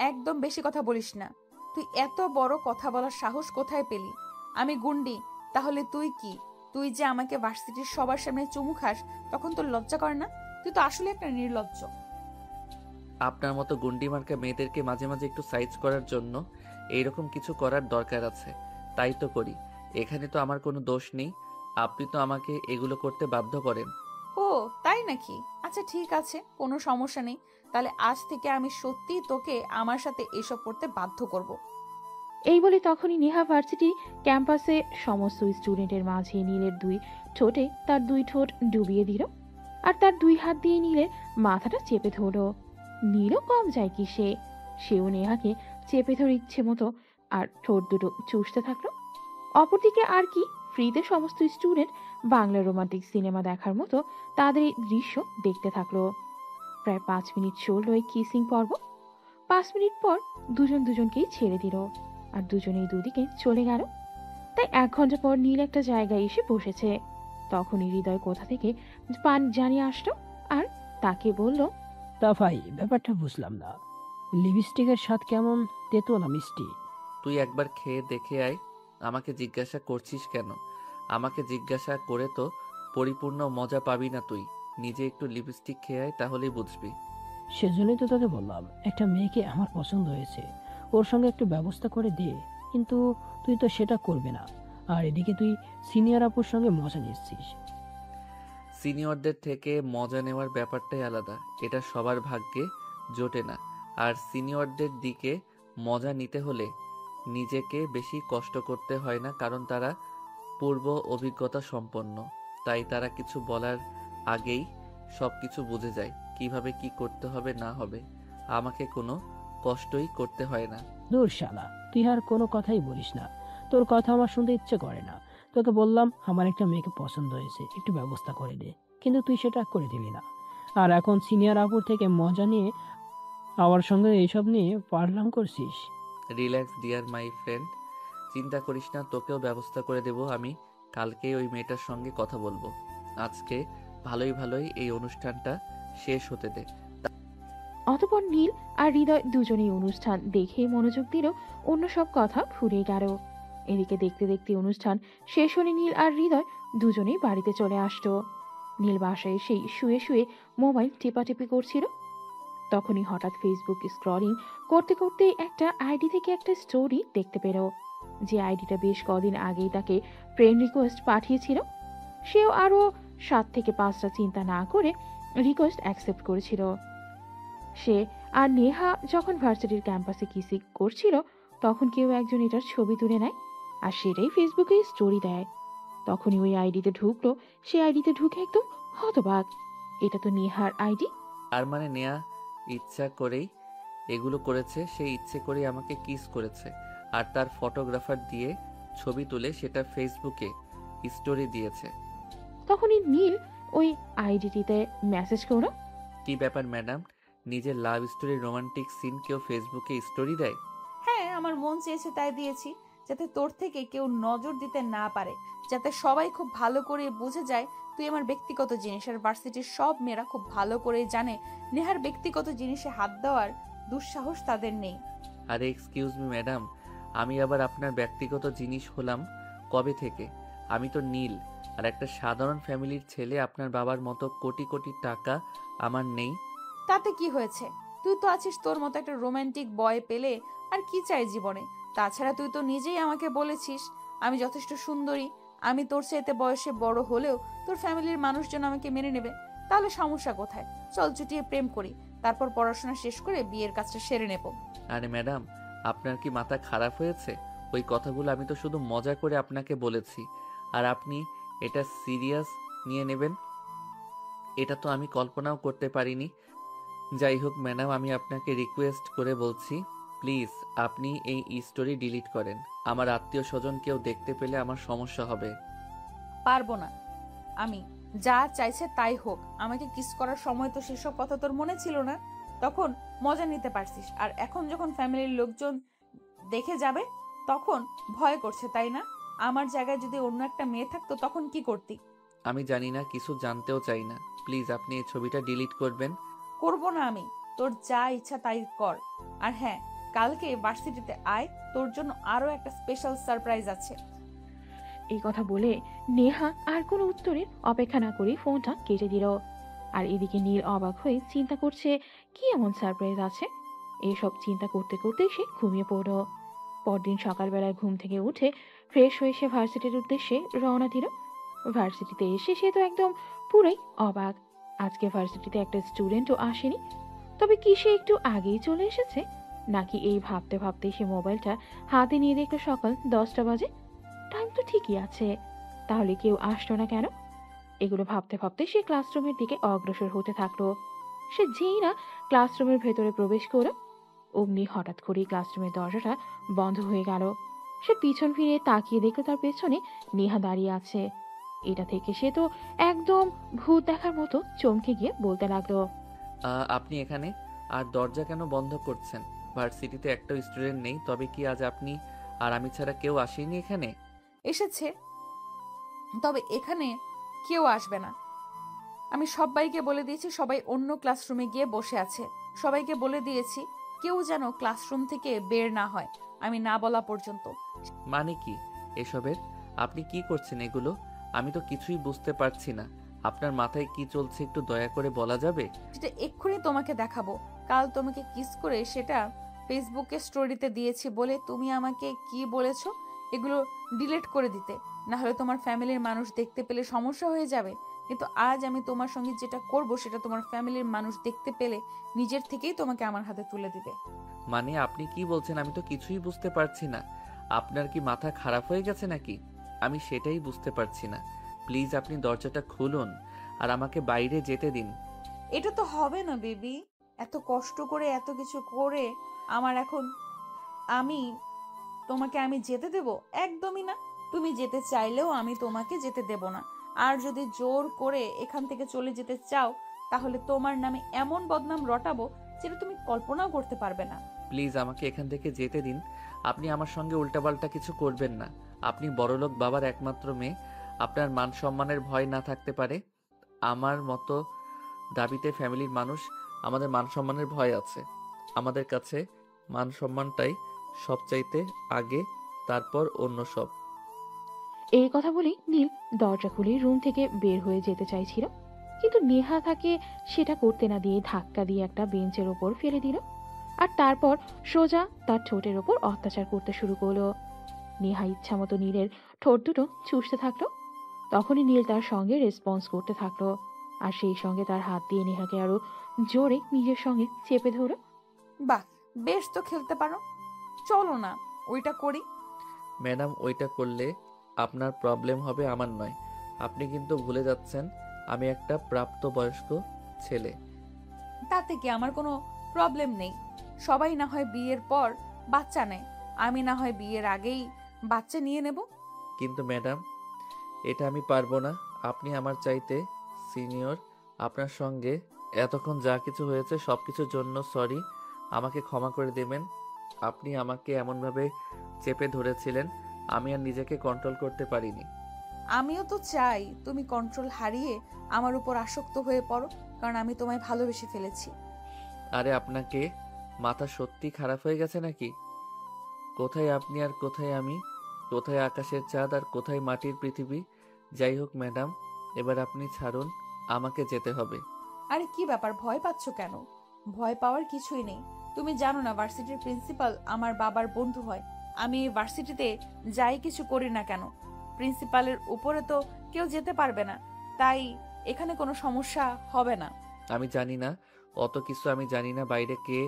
একদম বেশি কথা বলিস না। তুই এত বড় কথা বলার সাহস কোথায় পেলি? আমি গুন্ডি, তাহলে তুই কি? তুই যে আমাকে ভার্সিটির সবার সামনে চুমু খাস, তখন তোর লজ্জা করে না? তুই তো আসলে একটা নির্লজ্জ। আপনার মতো গুন্ডি মার্কা মেয়েদেরকে মাঝে মাঝে একটু সাইজ করার জন্য এইরকম কিছু করার দরকার আছে, তাই তো করি। এখানে তো আমার কোনো দোষ নেই, আপনি তো আমাকে এগুলো করতে বাধ্য করেন। ও, তাই নাকি? আচ্ছা ঠিক আছে, কোনো সমস্যা নেই। তাহলে আজ থেকে আমি সত্যিই তোকে আমার সাথে এসব করতে বাধ্য করব। এই বলে তখনই নেহা ভার্সিটি ক্যাম্পাসে সমস্ত স্টুডেন্টের মাঝে নীলের দুই ঠোঁটে তার দুই ঠোঁট ডুবিয়ে দিল, আর তার দুই হাত দিয়ে নীলের মাথাটা চেপে ধরল। নীলও কম যায় কি, সেও নেহাকে চেপে ধরে ইচ্ছে মতো আর ঠোঁট দুটো চুষতে থাকলো। অপরদিকে আর কি, ফ্রিতে সমস্ত স্টুডেন্ট বাংলা রোমান্টিক সিনেমা দেখার মতো তাদের এই দৃশ্য দেখতে থাকলো। প্রায় 5 মিনিট চলল এই কিসিং পর্ব। 5 মিনিট পর দুজন দুজনকেই ছেড়ে দিল, আর দুজনেই দুদিকে চলে গেল। তাই 1 ঘন্টা পর নীল একটা জায়গায় এসে বসেছে। তখনই হৃদয় কোথা থেকে পান জানিয়ে আসলো, আর তাকে বলল, তা ভাই, ব্যাপারটা বুঝলাম না। লিপস্টিকের স্বাদ কেমন, তেতো না মিষ্টি? তুই একবার খেয়ে দেখে আয়, আমাকে জিজ্ঞাসা করছিস কেন? আমাকে জিজ্ঞাসা করে তো পরিপূর্ণ মজা পাবি না তুই। নিজে একটু লিপস্টিক খেয়ে আয়, তাহলেই বুঝবি। সেজন্যই তো তোকে বললাম, একটা মেয়েকে আমার পছন্দ হয়েছে, ওর সঙ্গে একটু ব্যবস্থা করে দে। কিন্তু তুই তো সেটা করবে না, আর এদিকে তুই সিনিয়র আপুর সঙ্গে মজা নিচ্ছিস। সিনিয়রদের থেকে মজা নেওয়ার ব্যাপারটাই আলাদা, এটা সবার ভাগ্যে জোটে না। আর সিনিয়রদের দিকে মজা নিতে হলে নিজেকে বেশি কষ্ট করতে হয় না, কারণ তারা পূর্ব অভিজ্ঞতা সম্পন্ন। তাই তারা কিছু বলার আগেই সব কিছু বুঝে যায়, কিভাবে কি করতে হবে না হবে। আমাকে কোনো কষ্টই করতে হয় না। দূর শালা, তুই আর কোনো কথাই বলিস না। তোর কথা আমার শুনতে ইচ্ছে করে না। তোকে বললাম আমার একটা মেয়েকে পছন্দ হয়েছে, একটু ব্যবস্থা করে দে, কিন্তু তুই সেটা করে দিলি না। আর এখন সিনিয়র আপুর থেকে মজা নিয়ে আমার সঙ্গে এইসব নিয়ে পারলাম করছিস। রিল্যাক্স ডিয়ার মাই ফ্রেন্ড, চিন্তা করিস না, তোকেও ব্যবস্থা করে দেব আমি। কালকেই ওই মেয়েটার সঙ্গে কথা বলবো। আজকে ভালোই ভালোই এই অনুষ্ঠানটা শেষ হতে দে। অতপর নীল আর হৃদয় দুজনেই অনুষ্ঠান দেখে মনোযোগ দিল, অন্য সব কথা ভুলে গেল। এদিকে দেখতে দেখতে অনুষ্ঠান শেষ হলে নীল আর হৃদয় দুজনেই বাড়িতে চলে আসতো। নীল বাসায় এসেই শুয়ে শুয়ে মোবাইল টেপাটেপি করছিল। তখনই হঠাৎ ফেসবুক স্ক্রলিং করতে করতে একটা আইডি থেকে একটা স্টোরি দেখতে পেল, যে আইডিটা বেশ কদিন আগেই তাকে ফ্রেন্ড রিকোয়েস্ট পাঠিয়েছিল। সেও আরো 7 থেকে 5টা চিন্তা না করে রিকোয়েস্ট অ্যাকসেপ্ট করেছিল। সে আর নেহা যখন ভার্সিটির ক্যাম্পাসে কিসিং করছিল, তখন কেউ একজন এটার ছবি তুলে নেয়, আর সেটাই ফেসবুকে স্টোরি দেয়। তখনই ওই আইডিতে ঢুকলো, সে আইডিতে ঢুকে একদম হতবাক। এটা তো নেহার আইডি। আর মানে নেয়া ইচ্ছা করেই এগুলো করেছে, সেই ইচ্ছে করেই আমাকে কিস করেছে, আর তার ফটোগ্রাফার দিয়ে ছবি তুলে সেটা ফেসবুকে স্টোরি দিয়েছে। তখনই নীল ওই আইডিটিতে মেসেজ করলো, কি ব্যাপার ম্যাডাম, নিজের লাভ স্টোরি রোমান্টিক সিন কেউ ফেসবুকে স্টোরি দেয়? হ্যাঁ, আমার মন চেয়েছে তাই দিয়েছি, যাতে তোর থেকে কেউ নজর দিতে না পারে, যাতে সবাই খুব ভালো করে বুঝে যায় তুই আমার ব্যক্তিগত জিনিস। আর ভার্সিটির সব মেয়েরা খুব ভালো করে জানে নেহার ব্যক্তিগত জিনিসে হাত দেওয়ার দুঃসাহস তাদের নেই। আরে এক্সকিউজ মি ম্যাডাম, আমি আবার আপনার ব্যক্তিগত জিনিস হলাম কবে থেকে? আমি তো নীল, আর একটা সাধারণ ফ্যামিলির ছেলে। আপনার বাবার মতো কোটি কোটি টাকা আমার নেই। তাতে কি হয়েছে? তুই তুই তো আছিস তোর মতো একটা রোমান্টিক বয় পেলে আর কি চাই জীবনে। তাছাড়া তুই তো নিজেই আমাকে বলেছিস আমি যথেষ্ট সুন্দরী, আমি তোর চাইতে বয়সে বড় হলেও তোর ফ্যামিলির মানুষজন আমাকে মেনে নেবে। তাহলে সমস্যা কোথায়? চল চুটিয়ে প্রেম করি, তারপর পড়াশোনা শেষ করে বিয়ের কাজটা সেরে নেব। আরে ম্যাডাম, আপনার কি মাথা খারাপ হয়েছে? ওই কথাগুলো আমি তো শুধু মজা করে আপনাকে বলেছি, আর আপনি এটা সিরিয়াস নিয়ে নেবেন, এটা তো আমি কল্পনাও করতে পারিনি। যাই হোক ম্যাডাম, আমি আপনাকে রিকোয়েস্ট করে বলছি, প্লিজ আপনি এই স্টোরি ডিলিট করেন। আমার আত্মীয় স্বজন কেউ দেখতে পেলে আমার সমস্যা হবে। পারবো না আমি। যা চাইছে তাই হোক। আমাকে কিস করার সময় তো সেসব কথা তোর মনে ছিল না, তখন মজা নিতে পারছিস। আর এখন যখন ফ্যামিলির লোকজন দেখে যাবে তখন ভয় করছে, তাই না? আমার জায়গায় যদি অন্য একটা মেয়ে থাকতো তখন কি করতি? আমি জানি না, কিছু জানতেও চাই না। প্লিজ আপনি এই ছবিটা ডিলিট করবেন। করবো না আমি। তোর যা ইচ্ছা তাই কর। আর হ্যাঁ, কালকে ভার্সিটিতে আয়, তোর জন্য আরো একটা স্পেশাল সারপ্রাইজ আছে। এই কথা বলে নেহা আর কোনো উত্তরের অপেক্ষা না করে ফোনটা কেটে দিল। আর এদিকে নীল অবাক হয়ে চিন্তা করছে কি এমন সারপ্রাইজ আছে। এসব চিন্তা করতে করতে সে ঘুমিয়ে পড়ল। পরদিন সকালবেলায় ঘুম থেকে উঠে ফ্রেশ হয়ে সে ভার্সিটির উদ্দেশ্যে রওনা দিল। ভার্সিটিতে এসে সে তো একদম পুরোই অবাক। আজকে ভার্সিটিতে একটা স্টুডেন্টও আসেনি। তবে কি সে একটু আগেই চলে এসেছে, নাকি এই ভাবতে ভাবতে সে মোবাইলটা হাতে নিয়ে দেখলো সকাল 10টা বাজে। টাইম তো ঠিকই আছে, তাহলে কেউ আসলো না কেন? এগুলো ভাবতে ভাবতে সে ক্লাসরুমের দিকে অগ্রসর হতে থাকলো। সে যেই না ক্লাসরুমের ভেতরে প্রবেশ করলো, অমনি হঠাৎ করেই ক্লাসরুমের দরজাটা বন্ধ হয়ে গেল। সে পিছন ফিরে তাকিয়ে দেখলো তার পেছনে নেহা দাঁড়িয়ে আছে। এটা থেকে সে তো একদম ভূত দেখার মতো চমকে গিয়ে বলতে লাগলো, আপনি এখানে? আর দরজা কেন বন্ধ করছেন? ভার্সিটিতে একটাও স্টুডেন্ট নেই, তবে কি আজ আপনি আর আমি ছাড়া কেউ আসেনি এখানে? এসেছে, তবে এখানে কেউ আসবে না। আমি সবাইকে বলে দিয়েছি, সবাই অন্য ক্লাসরুমে গিয়ে বসে আছে। সবাইকে বলে দিয়েছি কেউ যেন ক্লাসরুম থেকে বের না হয় আমি না বলা পর্যন্ত। মানে কি এসবের? আপনি কি করছেন এগুলো? আমি তো কিছুই বুঝতে পারছি না। আপনার মাথায় কি চলছে একটু দয়া করে বলা যাবে? সেটা এক্ষুনি তোমাকে দেখাবো। কাল তোমাকে কিস করে সেটা ফেসবুকে স্টোরিতে দিয়েছি বলে তুমি আমাকে কি বলেছো, এগুলো ডিলিট করে দিতে, না হলে তোমার ফ্যামিলির মানুষ দেখতে পেলে সমস্যা হয়ে যাবে। কিন্তু আজ আমি তোমার সঙ্গে যেটা করব সেটা তোমার ফ্যামিলির মানুষ দেখতে পেলে নিজের থেকেই তোমাকে আমার হাতে তুলে দিবে। মানে আপনি কি বলছেন? আমি তো কিছুই বুঝতে পারছি না। আপনার কি মাথা খারাপ হয়ে গেছে নাকি? আমি সেটাই বুঝতে পারছি না। প্লিজ আপনি দরজাটা খুলুন আর আমাকে বাইরে যেতে দিন। এটা তো হবে না বেবি, এত কষ্ট করে এত কিছু করে আমার এখন আমি আমি যেতে দেব? একদমই না। তুমি যেতে চাইলেও আমি তোমাকে যেতে দেব না। আর যদি জোর করে এখান থেকে চলে যেতে চাও তাহলে তোমার নামে এমন বদনাম রটাবো যেটা তুমি কল্পনাও করতে পারবে না। প্লিজ আমাকে এখান থেকে যেতে দিন। আপনি আমার সঙ্গে উল্টাপাল্টা কিছু করবেন না। আপনি বড়লোক বাবার একমাত্র মেয়ে। আপনার মান সম্মানের ভয় না থাকতে পারে? আমার মতো দাবিতে ফ্যামিলির মানুষ, আমাদের মান সম্মানের ভয় আছে। আমাদের কাছে মান সম্মানটাই সবচাইতে আগে, তারপর অন্য সব। এই কথা বলেই নীল দরজা খুলে রুম থেকে বের হয়ে যেতে চাইছিল, কিন্তু নেহা তাকে সেটা করতে না দিয়ে ধাক্কা দিয়ে একটা বেঞ্চের ওপর ফেলে দিল। আর তারপর সোজা তার ঠোঁটের ওপর অত্যাচার করতে শুরু করলো। নেহা ইচ্ছা মতো নীলের ঠোঁট দুটো চুষতে থাকলো। তখনই নীল তার সঙ্গে রেসপন্স করতে থাকলো, আর সেই সঙ্গে তার হাত দিয়ে নেহাকে আরো জোরে নিজের সঙ্গে চেপে ধরো। বাহ, বেশ তো খেলতে পারো, চলো না ওইটা করি। ম্যাডাম, ওইটা করলে আপনার প্রবলেম হবে, আমার নয়। আপনি কিন্তু ভুলে যাচ্ছেন আমি একটা প্রাপ্তবয়স্ক ছেলে। তাতে কি আমার কোনো প্রবলেম নেই। সবাই না হয় বিয়ের পর বাচ্চা নেয়, আমি না হয় বিয়ের আগেই বাচ্চা নিয়ে নেব। কিন্তু ম্যাডাম, এটা আমি পারবো না। আপনি আমার চাইতে সিনিয়র। আপনার সঙ্গে এতক্ষণ যা কিছু হয়েছে সব কিছুর জন্য সরি। আমাকে ক্ষমা করে দেবেন। আপনি আমাকে এমনভাবে চেপে ধরেছিলেন, আমি আর নিজেকে কন্ট্রোল করতে পারিনি। আমিও তো চাই তুমি কন্ট্রোল হারিয়ে আমার উপর আসক্ত হয়ে পড়ো, কারণ আমি তোমায় ভালোবেসে ফেলেছি। আরে আপনাকে মাথা সত্যি খারাপ হয়ে গেছে নাকি? কোথায় আপনি আর কোথায় আমি? কোথায় আকাশের চাঁদ আর কোথায় মাটির পৃথিবী? যাই হোক ম্যাডাম, এবার আপনি ছাড়ুন, আমাকে যেতে হবে। আরে কি ব্যাপার, ভয় পাচ্ছ কেন? ভয় পাওয়ার কিছুই নেই। তুমি জানো না ভার্সিটির প্রিন্সিপাল আমার বাবার বন্ধু হয়। আমি এই ভার্সিটিতে যাই কিছু করি না কেন, প্রিন্সিপালের উপরে তো কেউ যেতে পারবে না, তাই এখানে কোনো সমস্যা হবে না। আমি জানি না, অত কিছু আমি জানি না বাইরে কে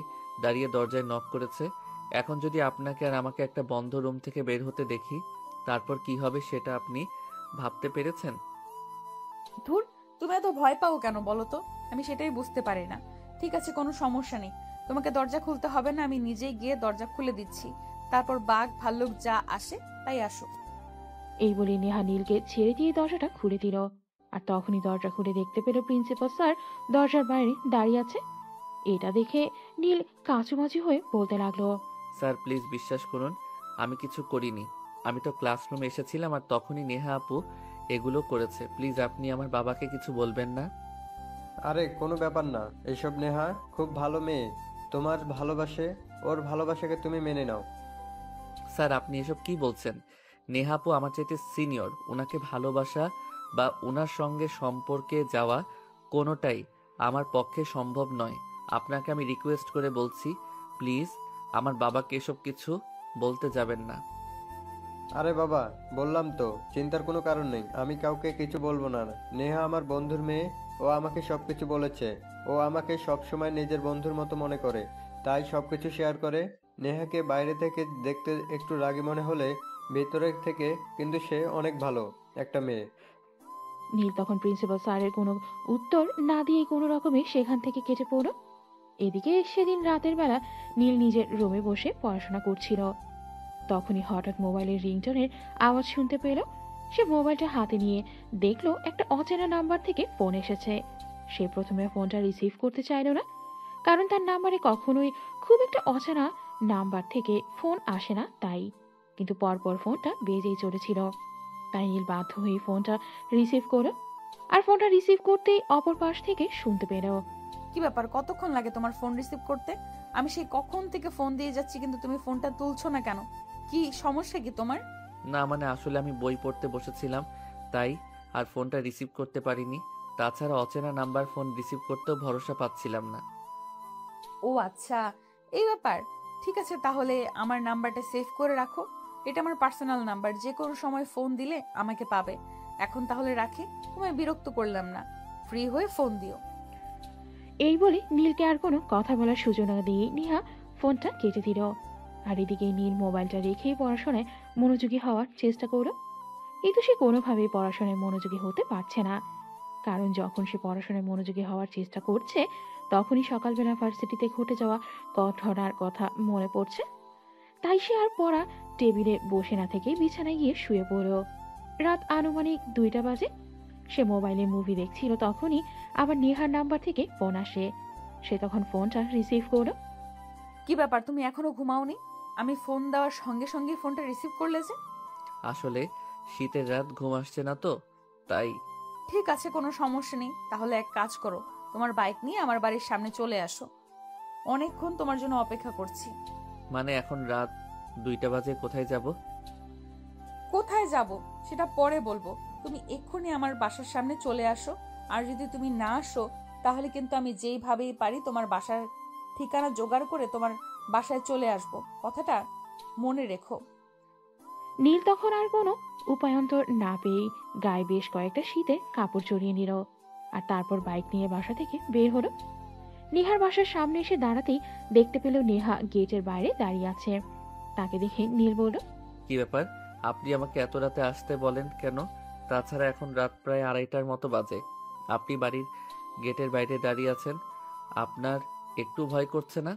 দাঁড়িয়ে দরজায় নক করেছে। এখন যদি আপনাকে আর আমাকে একটা বন্ধ রুম থেকে বের হতে দেখি, তারপর কি হবে সেটা আপনি ভাবতে পেরেছেন? ধুর, তুমি এত ভয় পাও কেন বলো তো? আমি সেটাই বুঝতে পারি না। ঠিক আছে, কোনো সমস্যা নেই, তোমাকে দরজা খুলতে হবে না, আমি নিজেই গিয়ে দরজা খুলে দিচ্ছি। তারপর বাঘ ভাল্লুক যা আসে তাই আসুক। এই বলে নেহা নীলকে ছেড়ে দিয়ে দরজাটা খুলে দিল। আর তখনই দরজা খুলে দেখতে পেল প্রিন্সিপাল স্যার দরজার বাইরে দাঁড়িয়ে আছে। এটা দেখে নীল কাঁচুমাচু হয়ে বলতে লাগলো, স্যার প্লিজ বিশ্বাস করুন, আমি কিছু করিনি। আমি তো ক্লাসরুমে এসেছিলাম আর তখনই নেহা আপু এগুলো করেছে। প্লিজ আপনি আমার বাবাকে কিছু বলবেন না। আরে কোনো ব্যাপার না, এসব নেহা খুব ভালো মেয়ে, তোমার ভালোবাসে, ওর ভালোবাসাকে তুমি মেনে নাও। স্যার আপনি এসব কি বলছেন? নেহা আপু আমার চাইতে সিনিয়র, ওনাকে ভালোবাসা বা ওনার সঙ্গে সম্পর্কে যাওয়া কোনোটাই আমার পক্ষে সম্ভব নয়। আপনাকে আমি রিকোয়েস্ট করে বলছি, প্লিজ আমার বাবাকে এসব কিছু বলতে যাবেন না। আরে বাবা, বললাম তো চিন্তার কোনো কারণ নেই, আমি কাউকে কিছু বলবো না। নেহা আমার বন্ধুর মেয়ে, ও আমাকে সবকিছু বলেছে। ও আমাকে সবসময় নিজের বন্ধুর মতো মনে করে, তাই সবকিছু শেয়ার করে। নেহাকে বাইরে থেকে দেখতে একটু রাগী মনে হলে ভেতরে থেকে কিন্তু সে অনেক ভালো একটা মেয়ে। নীল তখন প্রিন্সিপাল স্যারের কোনো উত্তর না দিয়ে কোনো রকমে সেখান থেকে কেটে পড়ল। এদিকে সেদিন রাতের বেলা নীল নিজের রুমে বসে পড়াশোনা করছিল। তখনই হঠাৎ মোবাইলের রিংটোনের আওয়াজ শুনতে পেল। সে মোবাইলটা হাতে নিয়ে দেখলো একটা অচেনা নাম্বার থেকে ফোন এসেছে। সে প্রথমে ফোনটা রিসিভ করতে চাইল না, কারণ তার নাম্বারে কখনোই খুব একটা অচেনা নাম্বার থেকে ফোন আসে না তাই। কিন্তু পরপর ফোনটা বেজেই চলেছিল, তাই নীল বাধ্য হয়ে ফোনটা রিসিভ করলো। আর ফোনটা রিসিভ করতেই অপর পাশ থেকে শুনতে পেল, কি ব্যাপার, কতক্ষণ লাগে তোমার ফোন রিসিভ করতে? আমি সেই কখন থেকে ফোন দিয়ে যাচ্ছি কিন্তু তুমি ফোনটা তুলছো না কেন? কি সমস্যা কি তোমার? না মানে আসলে আমি বই পড়তে বসেছিলাম, তাই আর ফোনটা রিসিভ করতে পারিনি। তাছাড়া অচেনা নাম্বার ফোন রিসিভ করতেও ভরসা পাচ্ছিলাম না। ও আচ্ছা, এই ব্যাপার। ঠিক আছে, তাহলে আমার নাম্বারটা সেভ করে রাখো। এটা আমার পার্সোনাল নাম্বার, যে কোনো সময় ফোন দিলে আমাকে পাবে। এখন তাহলে রাখি, তোমায় বিরক্ত করলাম না, ফ্রি হয়ে ফোন দিও। এই বলে নীলকে আর কোনো কথা বলার সুযোগ না দিয়ে নেহা ফোনটা কেটে দিল। আর এদিকে নীল মোবাইলটা রেখে পড়াশোনায় মনোযোগী হওয়ার চেষ্টা করলো, কিন্তু সে কোনোভাবেই পড়াশোনায় মনোযোগী হতে পারছে না। কারণ যখন সে পড়াশোনায় মনোযোগী হওয়ার চেষ্টা করছে, তখনই সকালবেলা ভার্সিটিতে ঘটে যাওয়া ঘটনার কথা মনে পড়ছে। তাই সে আর পড়া টেবিলে বসে না থেকে বিছানায় গিয়ে শুয়ে পড়ল। রাত আনুমানিক 2টা বাজে। সে মোবাইলে মুভি দেখছিল, তখনই আবার নেহার নাম্বার থেকে ফোন আসে। সে তখন ফোনটা রিসিভ করলো। কি ব্যাপার, তুমি এখনো ঘুমাওনি? আমি ফোন দেওয়ার সঙ্গে সঙ্গে ফোনটা রিসিভ করলে যে? আসলে শীতের রাত, ঘুম আসছে না তো তাই। ঠিক আছে, কোনো সমস্যা নেই। তাহলে এক কাজ করো, তোমার বাইক নিয়ে আমার বাড়ির সামনে চলে আসো। অনেকক্ষণ তোমার জন্য অপেক্ষা করছি। মানে এখন রাত 2টা বাজে, কোথায় যাব? কোথায় যাব সেটা পরে বলবো, তুমি এক্ষুনি আমার বাসার সামনে চলে আসো। আর যদি তুমি না আসো, তাহলে কিন্তু আমি যেইভাবেই পারি তোমার বাসার ঠিকানা জোগাড় করে তোমার বাসায় চলে আসব। কথাটা মনে রেখো। নীল তখন আর কোনো উপায়ন্তর না পেয়ে গায়ে বেশ কয়েকটা শীতের কাপড় জড়িয়ে নিল। আর তারপর বাইক নিয়ে বাসা থেকে বের হলো। নেহার বাসার সামনে এসে দাঁড়াতেই দেখতে পেল নেহা গেটের বাইরে দাঁড়িয়ে আছে। তাকে দেখে নীল বলল, কি ব্যাপার, আপনি আমাকে এত রাতে আসতে বলেন কেন? তাছাড়া এখন রাত প্রায় 2:30টার মতো বাজে, আপনি বাড়ির গেটের বাইরে দাঁড়িয়ে আছেন। আপনার একটু ভয় করছে না?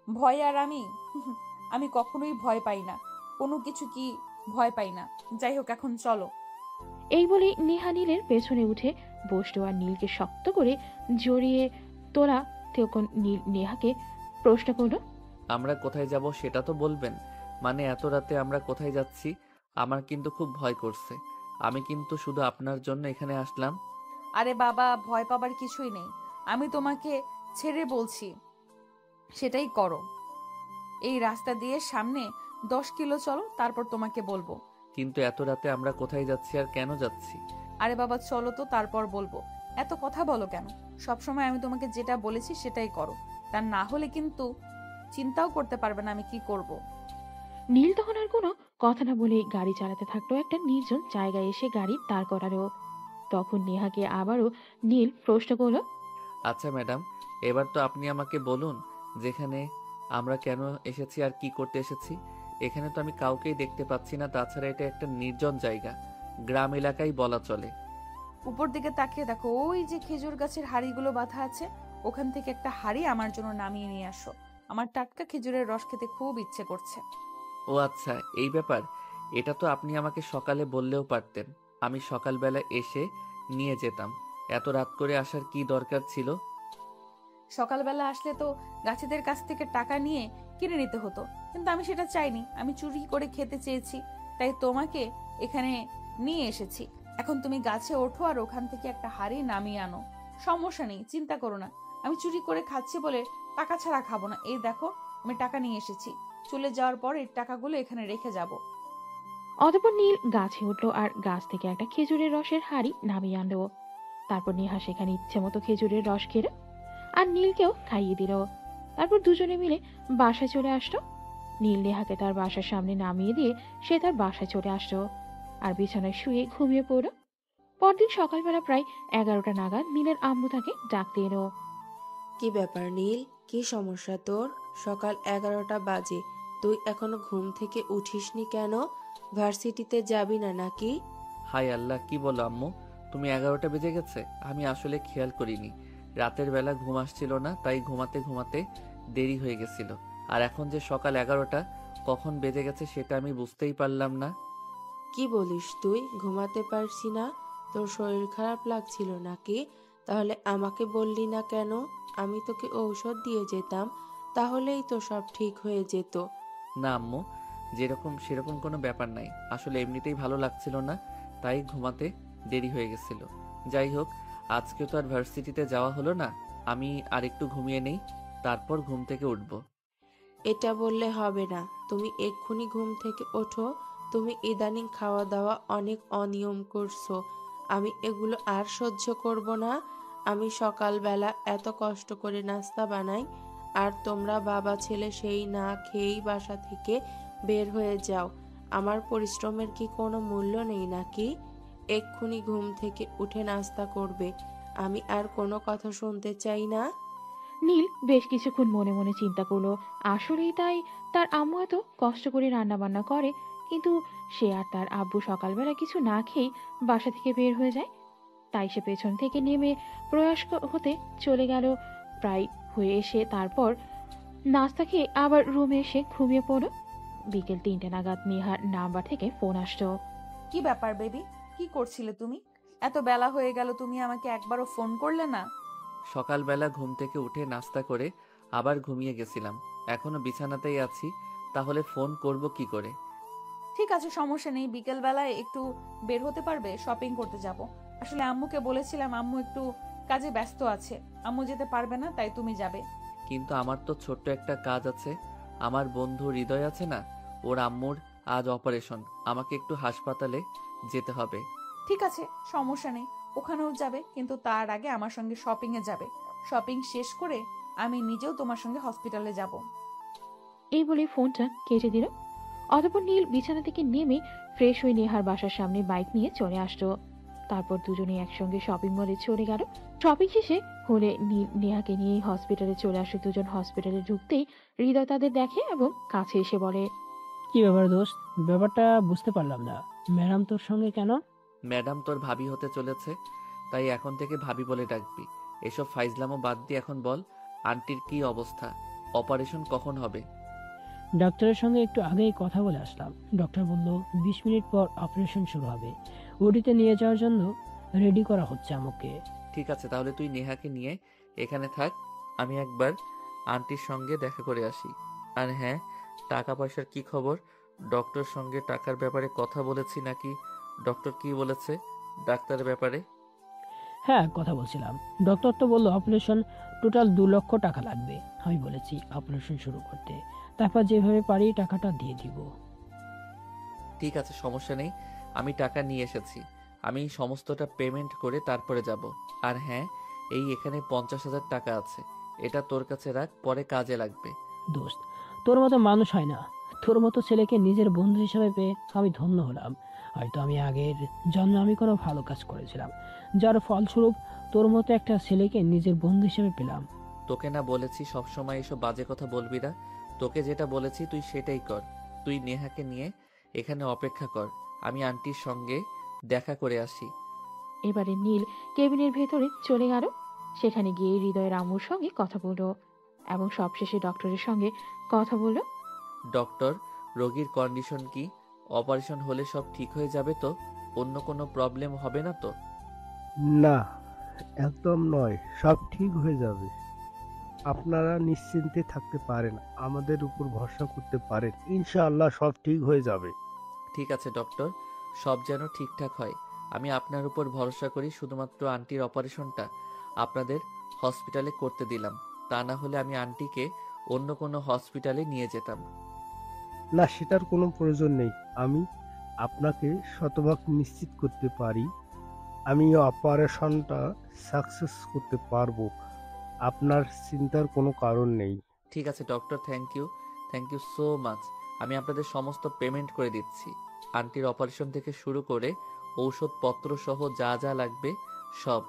ভয় আর আমি আমি কখনোই ভয় পাই না, কোনো কিছু কি ভয় পাই না। যাই হোক, এখন চলো। এই বলে নেহা নীলের পেছনে উঠে বসলো। আর নীলকে শক্ত করে জড়িয়ে তোলা তখন নীল নেহাকে প্রশ্ন করলো, আমরা কোথায় যাব সেটা তো বলবেন। মানে এত রাতে আমরা কোথায় যাচ্ছি? আমার কিন্তু খুব ভয় করছে। আমি কিন্তু শুধু আপনার জন্য এখানে আসলাম। আরে বাবা, ভয় পাবার কিছুই নেই। আমি তোমাকে ছেড়ে বলছি, সেটাই করো। এই রাস্তা দিয়ে সামনে 10 কিলো চলো, তারপর তোমাকে বলবো। কিন্তু এত রাতে আমরা কোথায় যাচ্ছি আর কেন যাচ্ছি? আরে বাবা চলো তো, তারপর বলবো। এত কথা বলো কেন? সবসময় আমি তোমাকে যেটা বলেছি সেটাই করো। তা না হলে কিন্তু চিন্তাও করতে পারবে না আমি কি করব। নীল তখন আর কোনো কথা না বলে গাড়ি চালাতে থাকলো একটা নির্জন জায়গায় এসে গাড়ি দাঁড় করালো। তখন নেহাকে আবারও নীল প্রশ্ন করলো, আচ্ছা ম্যাডাম, এবার তো আপনি আমাকে বলুন যেখানে আমরা কেন এসেছি আর কি করতে এসেছি। এখানে তো আমি কাউকেই দেখতে পাচ্ছি না, তাছাড়া এটা একটা নির্জন জায়গা, গ্রাম এলাকায় বলা চলে। উপর দিকে তাকিয়ে দেখো, ওই যে খেজুর গাছের হাড়িগুলো বাঁধা আছে, ওখান থেকে একটা হাড়ি আমার জন্য নামিয়ে নিয়ে আসো। আমার টাটকা খেজুরের রস খেতে খুব ইচ্ছে করছে। ও আচ্ছা, এই ব্যাপার। এটা তো আপনি আমাকে সকালে বললেও পারতেন, আমি সকালবেলা এসে নিয়ে যেতাম। এত রাত করে আসার কি দরকার ছিল? সকালবেলা আসলে তো গাছেদের কাছ থেকে টাকা নিয়ে কিনে নিতে হতো, কিন্তু আমি সেটা চাইনি। আমি চুরি করে খেতে চেয়েছি, তাই তোমাকে এখানে নিয়ে এসেছি। এখন তুমি গাছে ওঠো আর ওখান থেকে একটা হাড়ি নামিয়ে আনো। সমস্যা নেই, চিন্তা করো না। আমি চুরি করে খাচ্ছি বলে টাকা ছাড়া খাবো না। এই দেখো, আমি টাকা নিয়ে এসেছি। চলে যাওয়ার পর এই টাকাগুলো এখানে রেখে যাব। অতঃপর নীল গাছে উঠলো আর গাছ থেকে একটা খেজুরের রসের হাড়ি নামিয়ে আনলো। তারপর নেহা সেখানে ইচ্ছে মতো খেজুরের রস খেলো আর নীলকেও খাইয়ে দিল। তারপর দুজনে মিলে বাসায় চলে আসলো। নীল নেহাকে তার বাসার সামনে নামিয়ে দিয়ে সে তার বাসায় চলে আসলো আর বিছানায় শুয়ে ঘুমিয়ে পড়লো। পরদিন সকালবেলা প্রায় 11টা নাগাদ নীলের আম্মু তাকে ডাকতে এলো। কি ব্যাপার নীল, কি সমস্যা তোর? সকাল 11টা বাজে, তুই এখনো ঘুম থেকে উঠিসনি কেন? ভার্সিটিতে যাবি না নাকি? হাই আল্লাহ, কি বলো আম্মু, তুমি 11টা বেজে গেছে? আমি আসলে খেয়াল করিনি, রাতের বেলা ঘুম আসছিল না, তাই ঘুমাতে ঘুমাতে দেরি হয়ে গেছিল। আর এখন যে সকাল 11টা, কখন বেজে গেছে সেটা আমি বুঝতেই পারলাম না। কি বলিস তুই? ঘুমাতে পারছি না? তোর শরীর খারাপ লাগছিল নাকি? তাহলে আমাকে বললি না কেন? আমি তোকে ঔষধ দিয়ে যেতাম, তাহলেই তো সব ঠিক হয়ে যেত। না আম্মু, যেরকম সেরকম কোনো ব্যাপার নাই, আসলে এমনিতেই ভালো লাগছিল না, তাই ঘুমাতে দেরি হয়ে গেছিল। যাই হোক, আজকে তো আর ভার্সিটিতে যাওয়া হলো না, আমি আর একটু ঘুমিয়ে নেই, তারপর ঘুম থেকে উঠব। এটা বললে হবে না, তুমি এক্ষুনি ঘুম থেকে ওঠো। তুমি ইদানিং খাওয়া দাওয়া অনেক অনিয়ম করছো, আমি এগুলো আর সহ্য করব না। আমি সকালবেলা এত কষ্ট করে নাস্তা বানাই, আর তোমরা বাবা ছেলে সেই না খেয়েই বাসা থেকে বের হয়ে যাও। আমার পরিশ্রমের কি কোনো মূল্য নেই নাকি? এক্ষুনি ঘুম থেকে উঠে নাস্তা করবে। আমি আর কোনো কথা শুনতে চাই না। নীল বেশ কিছুক্ষণ মনে মনে চিন্তা করলো, আসলেই তাই তার আম্মু এত কষ্ট করে রান্না বান্না করে, কিন্তু সে আর তার আব্বু সকালবেলা কিছু না খেয়েই বাসা থেকে বের হয়ে যায়। তাই সে পেছন থেকে নেমে প্রয়াস হতে চলে গেল। প্রায় হয়ে এসে তারপর নাস্তা খেয়ে আবার রুমে এসে ঘুমিয়ে পড়ল। বিকেল 3টে নাগাদ নেহার নাম্বার থেকে ফোন আসলো। কি ব্যাপার বেবি, কি করছিলে তুমি? এত বেলা হয়ে গেল, তুমি আমাকে একবারও ফোন করলে না। সকালবেলা ঘুম থেকে উঠে নাস্তা করে আবার ঘুমিয়ে গেছিলাম, এখনো বিছানাতেই আছি, তাহলে ফোন করব কি করে? ঠিক আছে, সমস্যা নেই। বিকেল বেলায় একটু বের হতে পারবে? শপিং করতে যাব। আসলে আম্মুকে বলেছিলাম, আম্মু একটু কাজে ব্যস্ত আছে, আম্মু যেতে পারবে না, তাই তুমি যাবে। কিন্তু আমার তো ছোট্ট একটা কাজ আছে। আমার বন্ধু হৃদয় আছে না, ওর আম্মুর আজ অপারেশন, আমাকে একটু হাসপাতালে যেতে হবে। ঠিক আছে, সমস্যা নেই, ওখানেও যাবে, কিন্তু তার আগে আমার সঙ্গে শপিং এ যাবে। শপিং শেষ করে আমি নিজেও তোমার সঙ্গে হসপিটালে যাব। এই বলে ফোনটা কেটে দিল। অতঃপর নীল বিছানা থেকে নেমে ফ্রেশ হয়ে নেহার বাসার সামনে বাইক নিয়ে চলে আসলো। তারপর দুজনে একসঙ্গে শপিং মলে চলে গেল। শপিং শেষে হলে নীল নেহাকে নিয়ে হসপিটালে চলে আসে। দুজন হসপিটালে ঢুকতেই হৃদয় তাদের দেখে এবং কাছে এসে বলে, কি ব্যাপার দোস্ত? ব্যাপারটা বুঝতে পারলাম না। ম্যাডাম তোর সঙ্গে কেন? ম্যাডাম তোর ভাবি হতে চলেছে, তাই এখন থেকে ভাবি বলে ডাকবি। এসব ফাইজলামো বাদ দিয়ে এখন বল, আন্টির কি অবস্থা? অপারেশন কখন হবে? ডাক্তারের সঙ্গে একটু আগেই কথা বলে আসলাম। ডক্টর বলল 20 মিনিট পর অপারেশন শুরু হবে। ওটিতে নিয়ে যাওয়ার জন্য রেডি করা হচ্ছে আমাকে। ঠিক আছে, তাহলে তুই নেহাকে নিয়ে এখানে থাক, আমি একবার আন্টির সঙ্গে দেখা করে আসি। আর হ্যাঁ, টাকা পয়সার কি খবর? ডক্টর সঙ্গে টাকার ব্যাপারে কথা বলেছি নাকি? ডক্টর কি বলেছে ডাক্তারের ব্যাপারে? হ্যাঁ, কথা বলছিলাম। ডক্টর তো বললো অপারেশন টোটাল 2 লক্ষ টাকা লাগবে। আমি বলেছি অপারেশন শুরু করতে, তারপর যেভাবে পারি টাকাটা দিয়ে দিব। ঠিক আছে, সমস্যা নেই, আমি টাকা নিয়ে এসেছি, আমি সমস্তটা পেমেন্ট করে তারপরে যাব। আর হ্যাঁ, এই এখানে 50,000 টাকা আছে, এটা তোর কাছে রাখ, পরে কাজে লাগবে। দোস্ত, তোর মতো মানুষ হয় না। তোর মতো ছেলেকে নিজের বন্ধু হিসেবে পেয়ে আমি ধন্য হলাম। হয়তো আমি আগের জন্মে আমি কোনো ভালো কাজ করেছিলাম, যার ফলস্বরূপ তোর মতো একটা ছেলেকে নিজের বন্ধু হিসেবে পেলাম। তোকে না বলেছি সবসময় এসব বাজে কথা বলবি না? তোকে যেটা বলেছি তুই সেটাই কর। তুই নেহাকে নিয়ে এখানে অপেক্ষা কর, আমি আন্টির সঙ্গে দেখা করে আসি। এবারে নীল কেবিনের ভেতরে চলে গেল। সেখানে গিয়ে হৃদয়ের আম্মুর সঙ্গে কথা বলল এবং সবশেষে ডক্টরের সঙ্গে কথা বলল। ডক্টর, রোগীর কন্ডিশন কি? অপারেশন হলে সব ঠিক হয়ে যাবে তো? অন্য কোনো প্রবলেম হবে না তো? না, একদম নয়, সব ঠিক হয়ে যাবে। আপনারা নিশ্চিন্তে থাকতে পারেন, আমাদের উপর ভরসা করতে পারেন, ইনশাআল্লাহ সব ঠিক হয়ে যাবে। ঠিক আছে ডক্টর, সব যেন ঠিকঠাক হয়। আমি আপনার উপর ভরসা করি। শুধুমাত্র আন্টির অপারেশনটা আপনাদের হসপিটালে করতে দিলাম, তা না হলে আমি আন্টিকে অন্য কোনো হসপিটালে নিয়ে যেতাম। না, সেটার কোনো প্রয়োজন নেই। আমি আপনাকে শতভাগ নিশ্চিত করতে পারি, আমি অপারেশনটা সাকসেস করতে পারবো। আপনার চিন্তার কোনো কারণ নেই। ঠিক আছে doctor, thank you so much. আমি আপনাদের সমস্ত পেমেন্ট করে দিচ্ছি। আন্টির অপারেশন থেকে শুরু করে ঔষধপত্র সহ যা যা লাগবে সব।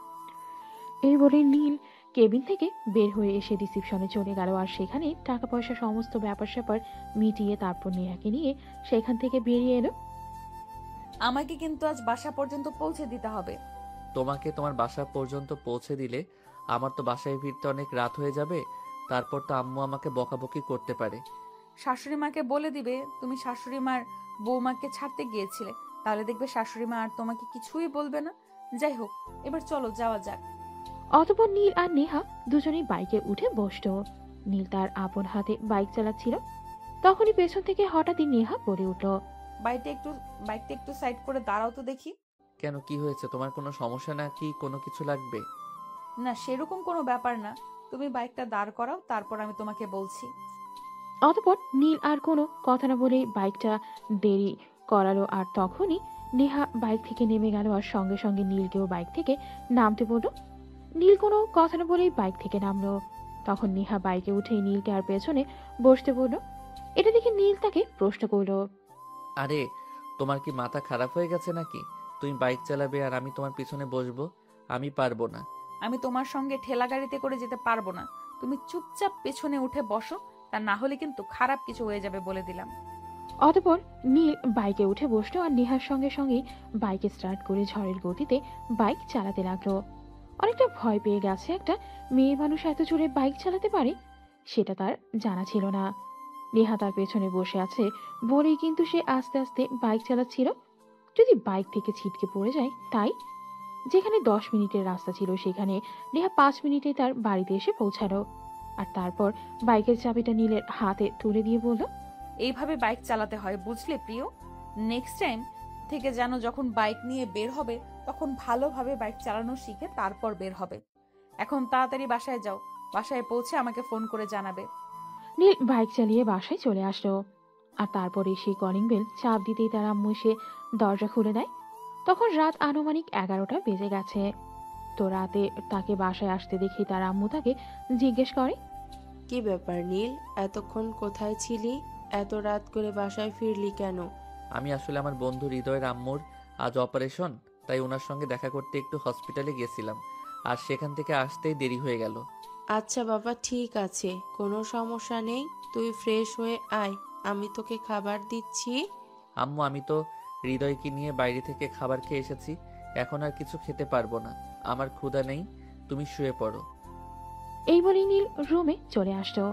এই বলে নীল কেবিন থেকে বের হয়ে এসে রিসিপশনে চলে গেল আর সেখানে টাকা পয়সা সমস্ত ব্যাপার স্যাপার মিটিয়ে তারপর নেহাকে নিয়ে সেখান থেকে বেরিয়ে এলো। আমাকে কিন্তু আজ বাসা পর্যন্ত পৌঁছে দিতে হবে। তোমাকে তোমার বাসা পর্যন্ত পৌঁছে দিলে আমার তো বাসায় ফিরতে অনেক রাত হয়ে যাবে। তারপর তো আম্মু আমাকে বকাবকি করতে পারে। শাশুড়ি মাকে বলে দিবে তুমি শাশুড়ি মার বৌমাকে ছাড়তে গিয়েছিলে, তাহলে দেখবে শাশুড়ি মা আর তোমাকে কিছুই বলবে না। যাই হোক, এবার চলো যাওয়া যাক। অতঃপর নীল আর নেহা দুজনেই বাইকে উঠে বসলো। নীল তার আপন হাতে বাইক চালাচ্ছিল। তখনই পেছন থেকে হঠাৎই নেহা বলে উঠল। বাইকটা একটু সাইড করে দাঁড়াও তো দেখি। কেন, কি হয়েছে? তোমার কোনো সমস্যা না কি? কোনো কিছু লাগবে? না, সেরকম কোনো ব্যাপার না, তুমি বাইকটা দাঁড় করাও, তারপর আমি তোমাকে বলছি। অতঃপর নীল আর কোনো কথা না বলেই বাইকটা দেরি করালো আর তখনই নেহা বাইক থেকে নেমে গেল আর সঙ্গে সঙ্গে নীলকেও বাইক থেকে নামতে বলল। নীল কোনো কথা না বলেই বাইক থেকে নামলো। তখন নেহা বাইকে উঠে নীলকে আর পেছনে বসতে বলল। এটা দেখে নীল তাকে প্রশ্ন করলো। আরে, তোমার কি মাথা খারাপ হয়ে গেছে নাকি? তুমি বাইক চালাবে আর আমি তোমার পিছনে বসবো? আমি পারবো না। আমি তোমার সঙ্গে ঠেলা গাড়িতে করে যেতে পারবো না। তুমি চুপচাপ পেছনে উঠে বসো, তা না হলে কিন্তু খারাপ কিছু হয়ে যাবে বলে দিলাম। অতঃপর নীল বাইকে উঠে বসলো আর নেহার সঙ্গে সঙ্গেই বাইকে স্টার্ট করে ঝড়ের গতিতে বাইক চালাতে লাগলো। অনেকটা ভয় পেয়ে গেছে, একটা মেয়ে মানুষ এত জোরে বাইক চালাতে পারে সেটা তার জানা ছিল না। নেহা তার পেছনে বসে আছে বলেই কিন্তু সে আস্তে আস্তে বাইক চালাচ্ছিল। যদি বাইক থেকে ছিটকে পড়ে যায় তাই। যেখানে 10 মিনিটের রাস্তা ছিল সেখানে নেহা 5 মিনিটে তার বাড়িতে এসে পৌঁছালো। আর তারপর বাইকের চাবিটা নীলের হাতে তুলে দিয়ে বলল। এইভাবে বাইক চালাতে হয়, বুঝলে প্রিয়? নেক্সট টাইম থেকে যেন যখন বাইক নিয়ে বের হবে তখন ভালোভাবে বাইক চালানো শিখে তারপর বের হবে। এখন তাড়াতাড়ি বাসায় যাও, বাসায় পৌঁছে আমাকে ফোন করে জানাবে। নীল বাইক চালিয়ে বাসায় চলে আসলো। আর তারপরে সেই কলিং বেল চাপ দিতেই তার আম্মু এসে দরজা খুলে দেয়। তখন রাত আনুমানিক 11টা বেজে গেছে। তো রাতে তাকে বাসায় আসতে দেখে তার আম্মু তাকে জিজ্ঞেস করে। কি ব্যাপার নীল, এতক্ষণ কোথায় ছিলি? এত রাত করে বাসায় ফিরলি কেন? আমি আসলে আমার বন্ধু হৃদয়ের আম্মুর আজ অপারেশন, তাই ওনার সঙ্গে দেখা করতে একটু হসপিটালে গেছিলাম, আর সেখান থেকে আসতেই দেরি হয়ে গেল। আচ্ছা বাবা, ঠিক আছে, কোনো সমস্যা নেই, তুই ফ্রেশ হয়ে আয়, আমি তোকে খাবার দিচ্ছি। আম্মু, আমি তো হৃদয়কে নিয়ে বাইরে থেকে খাবার খেয়ে এসেছি, এখন আর কিছু খেতে পারবো না, আমার ক্ষুধা নেই, তুমি শুয়ে পড়ো। এই বলেই নীল রুমে চলে আসলো।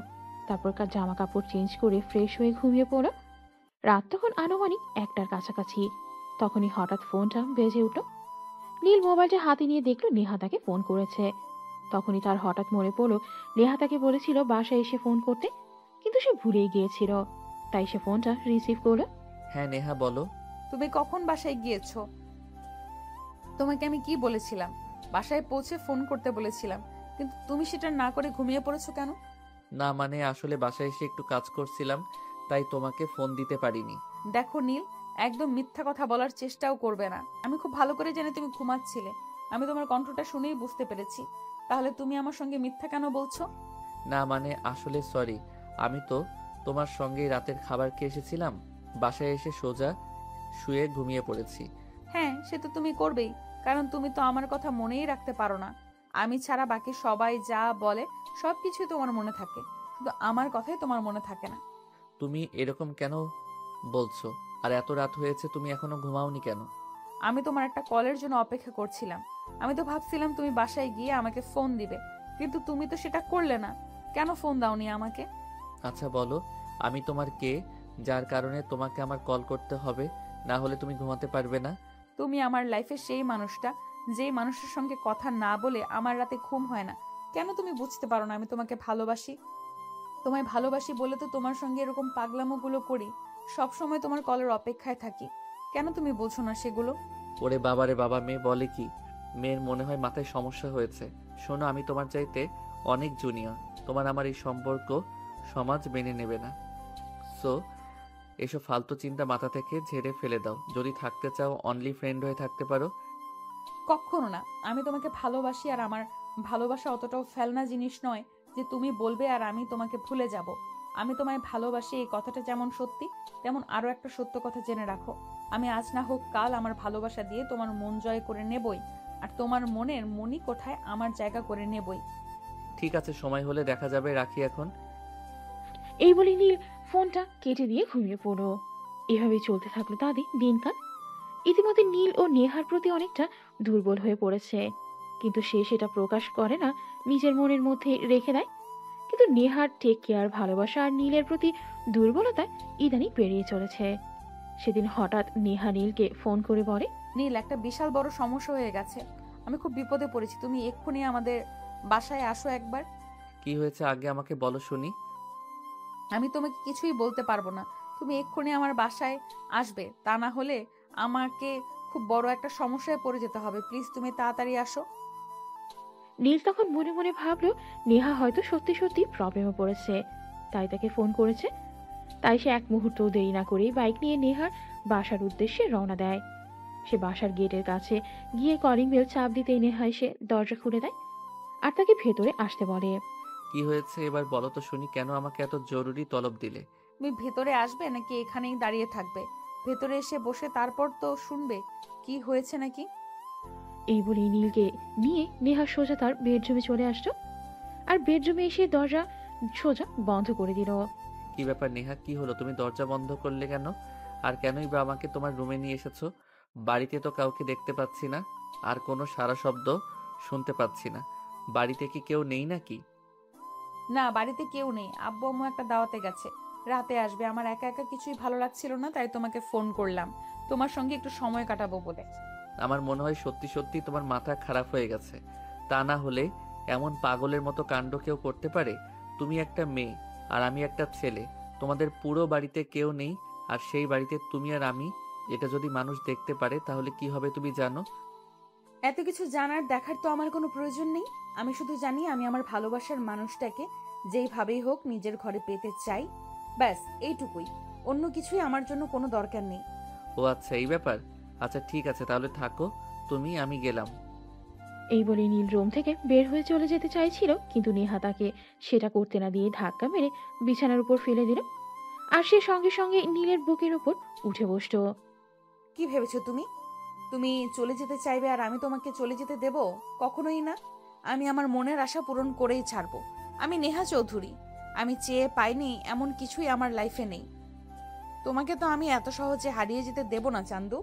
তারপর জামা কাপড় চেঞ্জ করে ফ্রেশ হয়ে ঘুমিয়ে পড়ল। রাত তখন আনুমানিক 1টার কাছাকাছি। তখনই হঠাৎ ফোনটা বেজে উঠল। নীল মোবাইলটা হাতে নিয়ে দেখলো নেহা তাকে ফোন করেছে। তখনই তার হঠাৎ মনে পড়লো নেহা তাকে বলেছিল বাসায় এসে ফোন করতে, কিন্তু সে ভুলেই গিয়েছিল। তাই সে ফোনটা রিসিভ করলো। হ্যাঁ নেহা, বলো। তুমি কখন বাসায় গিয়েছো? তোমাকে আমি কি বলেছিলাম? বাসায় পৌঁছে ফোন করতে বলেছিলাম, কিন্তু তুমি সেটা না করে ঘুমিয়ে পড়েছো কেন? না মানে আসলে বাসায় এসে একটু কাজ করছিলাম, তাই তোমাকে ফোন দিতে পারিনি। দেখো নীল, একদম মিথ্যা কথা বলার চেষ্টাও করবে না। আমি খুব ভালো করে জানি তুমি ঘুমাচ্ছিলে, আমি তোমার কণ্ঠটা শুনেই বুঝতে পেরেছি। তাহলে তুমি আমার সঙ্গে মিথ্যা কেন বলছো? না মানে আসলে সরি, আমি তো তোমার সঙ্গেই রাতের খাবার খেয়ে এসেছিলাম, বাসায় এসে সোজা শুয়ে ঘুমিয়ে পড়েছি। হ্যাঁ, সে তো তুমি করবেই, কারণ তুমি তো আমার কথা মনেই রাখতে পারো না। আমি ছাড়া বাকি সবাই যা বলে সবকিছুই তোমার মনে থাকে, শুধু আমার কথাই তোমার মনে থাকে না। তুমি এরকম কেন বলছো? আর এত রাত হয়েছে, তুমি এখনো ঘুমাওনি কেন? আমি তোমার একটা কলের জন্য অপেক্ষা করছিলাম। আমি তো ভাবছিলাম তুমি বাসায় গিয়ে আমাকে ফোন দিবে, কিন্তু তুমি তো সেটা করলে না। কেন ফোন দাওনি আমাকে? আচ্ছা বলো, আমি তোমার কে, যার কারণে তোমাকে আমার কল করতে হবে? না হলে তুমি ঘুমাতে পারবে না। তুমি আমার লাইফের সেই মানুষটা, যেই মানুষের সঙ্গে কথা না বলে আমার রাতে ঘুম হয় না। কেন তুমি বুঝতে পারো না আমি তোমাকে ভালোবাসি? তোমায় ভালোবাসি বলে তো তোমার সঙ্গে এরকম পাগলামোগুলো করি, সব সময় তোমার কলের অপেক্ষায় থাকি। কেন তুমি বোঝো না সেগুলো? ওরে বাবারে বাবা, মেয়ে বলে কি? মেয়ের মনে হয় মাথায় সমস্যা হয়েছে। শোনো, আমি তোমার চাইতে অনেক জুনিয়র, তোমার আমার এই সম্পর্ক সমাজ মেনে নেবে না। সো এসব ফালতু চিন্তা মাথা থেকে ঝেড়ে ফেলে দাও। যদি থাকতে চাও অনলি ফ্রেন্ড হয়ে থাকতে পারো। কখনো না। আমি তোমাকে ভালোবাসি, আর আমার ভালোবাসা অতটাও ফেলনা জিনিস নয় যে তুমি বলবে আর আমি তোমাকে ভুলে যাব। আমি তোমায় ভালোবাসি, এই কথাটা যেমন সত্যি, তেমন আরো একটা সত্য কথা জেনে রাখো। আমি আজ না হোক কাল আমার ভালোবাসা দিয়ে তোমার মন জয় করে নেবই, আর তোমার মনের মনি কোঠায় আমার জায়গা করে নেবই। ঠিক আছে, সময় হলে দেখা যাবে, রাখি এখন। এই বলে নীল ফোনটা কেটে দিয়ে ঘুমিয়ে পড়ো। এভাবে চলতে থাকলো তাদের দিনকাল। ইতিমধ্যে নীল ও নেহার প্রতি অনেকটা দুর্বল হয়ে পড়েছে, কিন্তু সে সেটা প্রকাশ করে না, নিজের মনের মধ্যে রেখে দেয়। কিন্তু নেহার টেক কেয়ার, ভালোবাসা আর নীলের প্রতি দুর্বলতায় ইদানিং বেরিয়ে চলেছে। সেদিন হঠাৎ নেহা নীলকে ফোন করে বলে, নীল, একটা বিশাল বড় সমস্যা হয়ে গেছে। আমি খুব বিপদে পড়েছি, তুমি এক্ষুনি আমাদের বাসায় আসো একবার। কি হয়েছে আগে আমাকে বলো শুনি। আমি তোমাকে কিছুই বলতে পারবো না, তুমি এক্ষুনি আমার বাসায় আসবে, তা না হলে আমাকে খুব বড় একটা সমস্যায় পড়ে যেতে হবে। প্লিজ তুমি তাড়াতাড়ি আসো। নীল তখন মনে মনে ভাবলো নেহা হয়তো সত্যি সত্যি প্রবলেমে পড়েছে, তাই তাকে ফোন করেছে। তাই সে এক মুহূর্ত দেরি না করেই বাইক নিয়ে নেহার বাসার উদ্দেশ্যে রওনা দেয়। সে বাসার গেটের কাছে গিয়ে কলিং বেল চাপ দিতেই নেহা এসে দরজা খুলে দেয় আর তাকে ভেতরে আসতে বলে। কি হয়েছে এবার বলো তো শুনি, কেন আমাকে এত জরুরি তলব দিলে? তুমি ভেতরে আসবে নাকি এখানেই দাঁড়িয়ে থাকবে? ভেতরে এসে বসে তারপর তো শুনবে কি হয়েছে নাকি। এই বলে নীলকে নিয়ে নেহা সোজা তার বেডরুমে চলে আসলো, আর বেডরুমে এসে দরজা সোজা বন্ধ করে দিল। কি ব্যাপার নেহা, কি হলো? তুমি দরজা বন্ধ করলে কেন? আর কেনই বা আমাকে তোমার রুমে নিয়ে এসেছো? বাড়িতে তো কাউকে দেখতে পাচ্ছি না, আর কোনো সারা শব্দ শুনতে পাচ্ছি না। বাড়িতে কি কেউ নেই নাকি? না, বাড়িতে কেউ নেই, আব্বু আম্মু একটা দাওয়াতে গেছে, রাতে আসবে। আমার একা একা কিছুই ভালো লাগছিল না, তাই তোমাকে ফোন করলাম, তোমার সঙ্গে একটু সময় কাটাবো বলে। আমার মনে হয় সত্যি সত্যি তোমার মাথা খারাপ হয়ে গেছে। তা না হলে এমন পাগলের মতো কাণ্ড কেউ করতে পারে? তুমি একটা মেয়ে আর আমি একটা ছেলে, তোমাদের পুরো বাড়িতে কেউ নেই, আর সেই বাড়িতে তুমি আর আমি। এটা যদি মানুষ দেখতে পারে তাহলে কি হবে তুমি জানো? এত কিছু জানার দেখার তো আমার কোনো প্রয়োজন নেই। আমি শুধু জানি আমি আমার ভালোবাসার মানুষটাকে যেইভাবেই হোক নিজের ঘরে পেতে চাই, ব্যাস এইটুকুই। অন্য কিছুই আমার জন্য কোনো দরকার নেই। ও আচ্ছা, এই ব্যাপার। আচ্ছা ঠিক আছে, তাহলে থাকো তুমি, আমি গেলাম। এই বলে নীল রুম থেকে বের হয়ে চলে যেতে চাইছিল, কিন্তু নেহা তাকে সেটা করতে না দিয়ে ধাক্কা মেরে বিছানার উপর ফেলে দিল, আর সে সঙ্গে সঙ্গে নীলের বুকের উপর উঠে বসলো। কি ভেবেছো তুমি? তুমি চলে যেতে চাইবে আর আমি তোমাকে চলে যেতে দেব? কখনোই না। আমি আমার মনের আশা পূরণ করেই ছাড়বো। আমি নেহা চৌধুরী, আমি চেয়ে পাইনি এমন কিছুই আমার লাইফে নেই। তোমাকে তো আমি এত সহজে হারিয়ে যেতে দেব না চান্দু।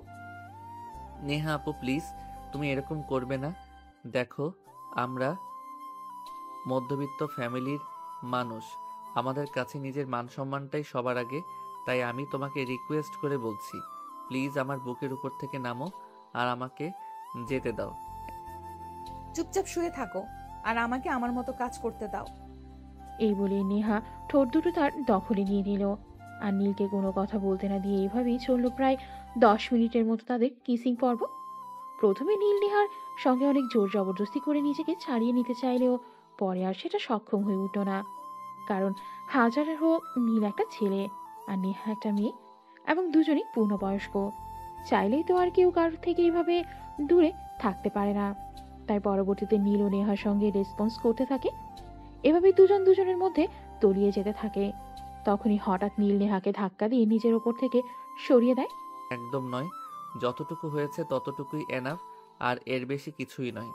নেহা আপু প্লিজ, তুমি এরকম করবে না। দেখো, আমরা মধ্যবিত্ত ফ্যামিলির মানুষ, আমাদের কাছে নিজের মান সম্মানটাই সবার আগে। তাই আমি তোমাকে রিকোয়েস্ট করে বলছি, প্লিজ আমার বুকের উপর থেকে নামো আর আমাকে যেতে দাও। চুপচাপ শুয়ে থাকো আর আমাকে আমার মতো কাজ করতে দাও। এই বলে নেহা ঠোঁট দুটো তার দখলে নিয়ে নিল, আর নীলকে কোনো কথা বলতে না দিয়ে এইভাবেই চলল প্রায় 10 মিনিটের মতো তাদের কিসিং পর্ব। প্রথমে নীল নেহার সঙ্গে অনেক জোর জবরদস্তি করে নিজেকে ছাড়িয়ে নিতে চাইলেও পরে আর সেটা সক্ষম হয়ে উঠল না, কারণ হাজার হোক নীল একটা ছেলে আর নেহা একটা মেয়ে, এবং দুজনেই পূর্ণবয়স্ক। চাইলেই তো আর কেউ কারোর থেকে এইভাবে দূরে থাকতে পারে না। তাই পরবর্তীতে নীল ও নেহার সঙ্গে রেসপন্স করতে থাকে। এভাবেই দুজন দুজনের মধ্যে তলিয়ে যেতে থাকে। তখনই হঠাৎ নীল নেহাকে ধাক্কা দিয়ে নিজের ওপর থেকে সরিয়ে দেয়। একদম নয়, যতটুকু হয়েছে ততটুকুই এনাফ, আর এর বেশি কিছুই নয়।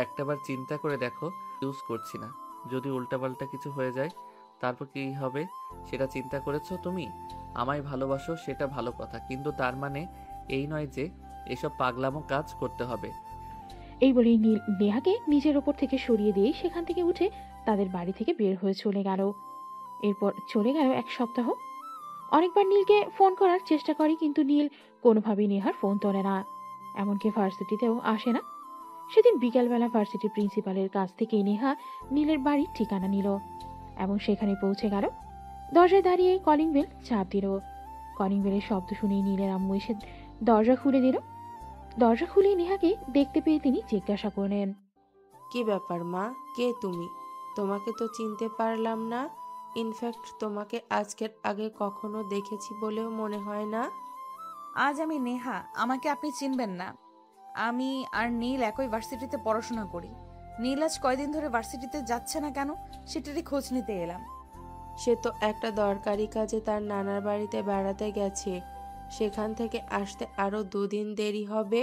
একটাবার চিন্তা করে দেখো, ইউজ করছি না, যদি উল্টাপাল্টা কিছু হয়ে যায় তারপর কি হবে সেটা চিন্তা করেছো তুমি? আমায় ভালোবাসো সেটা ভালো কথা, কিন্তু তার মানে এই নয় যে এসব পাগলামো কাজ করতে হবে। এই বলেই নীল নেহাকে নিজের ওপর থেকে সরিয়ে দিয়ে সেখান থেকে উঠে তাদের বাড়ি থেকে বের হয়ে চলে গেল। এরপর চলে গেল এক সপ্তাহ। অনেকবার নীলকে ফোন করার চেষ্টা করে, কিন্তু নীল কোনোভাবেই নেহার ফোন তোলে না, এমনকি ভার্সিটিতেও আসে না। সেদিন বিকেলবেলা ভার্সিটির প্রিন্সিপালের কাছ থেকে নেহা নীলের বাড়ির ঠিকানা নিল এবং সেখানে পৌঁছে গেল। দরজায় দাঁড়িয়ে কলিং বেল চাপ দিল। কলিং বেলের শব্দ শুনেই নীলের আম্মু এসে দরজা খুলে দিল। দরজা খুলে নেহাকে দেখতে পেয়ে তিনি জিজ্ঞাসা করলেন, কি ব্যাপার মা, কে তুমি? তোমাকে তো চিনতে পারলাম না। ইনফ্যাক্ট তোমাকে আজকের আগে কখনো দেখেছি বলেও মনে হয় না। আজ আমি নেহা, আমাকে আপনি চিনবেন না। আমি আর নীল একই ভার্সিটিতে পড়াশোনা করি। নীল আজ কয়দিন ধরে ভার্সিটিতে যাচ্ছে না কেন সেটারই খোঁজ নিতে এলাম। সে তো একটা দরকারি কাজে তার নানার বাড়িতে বেড়াতে গেছে, সেখান থেকে আসতে আরো 2 দিন দেরি হবে।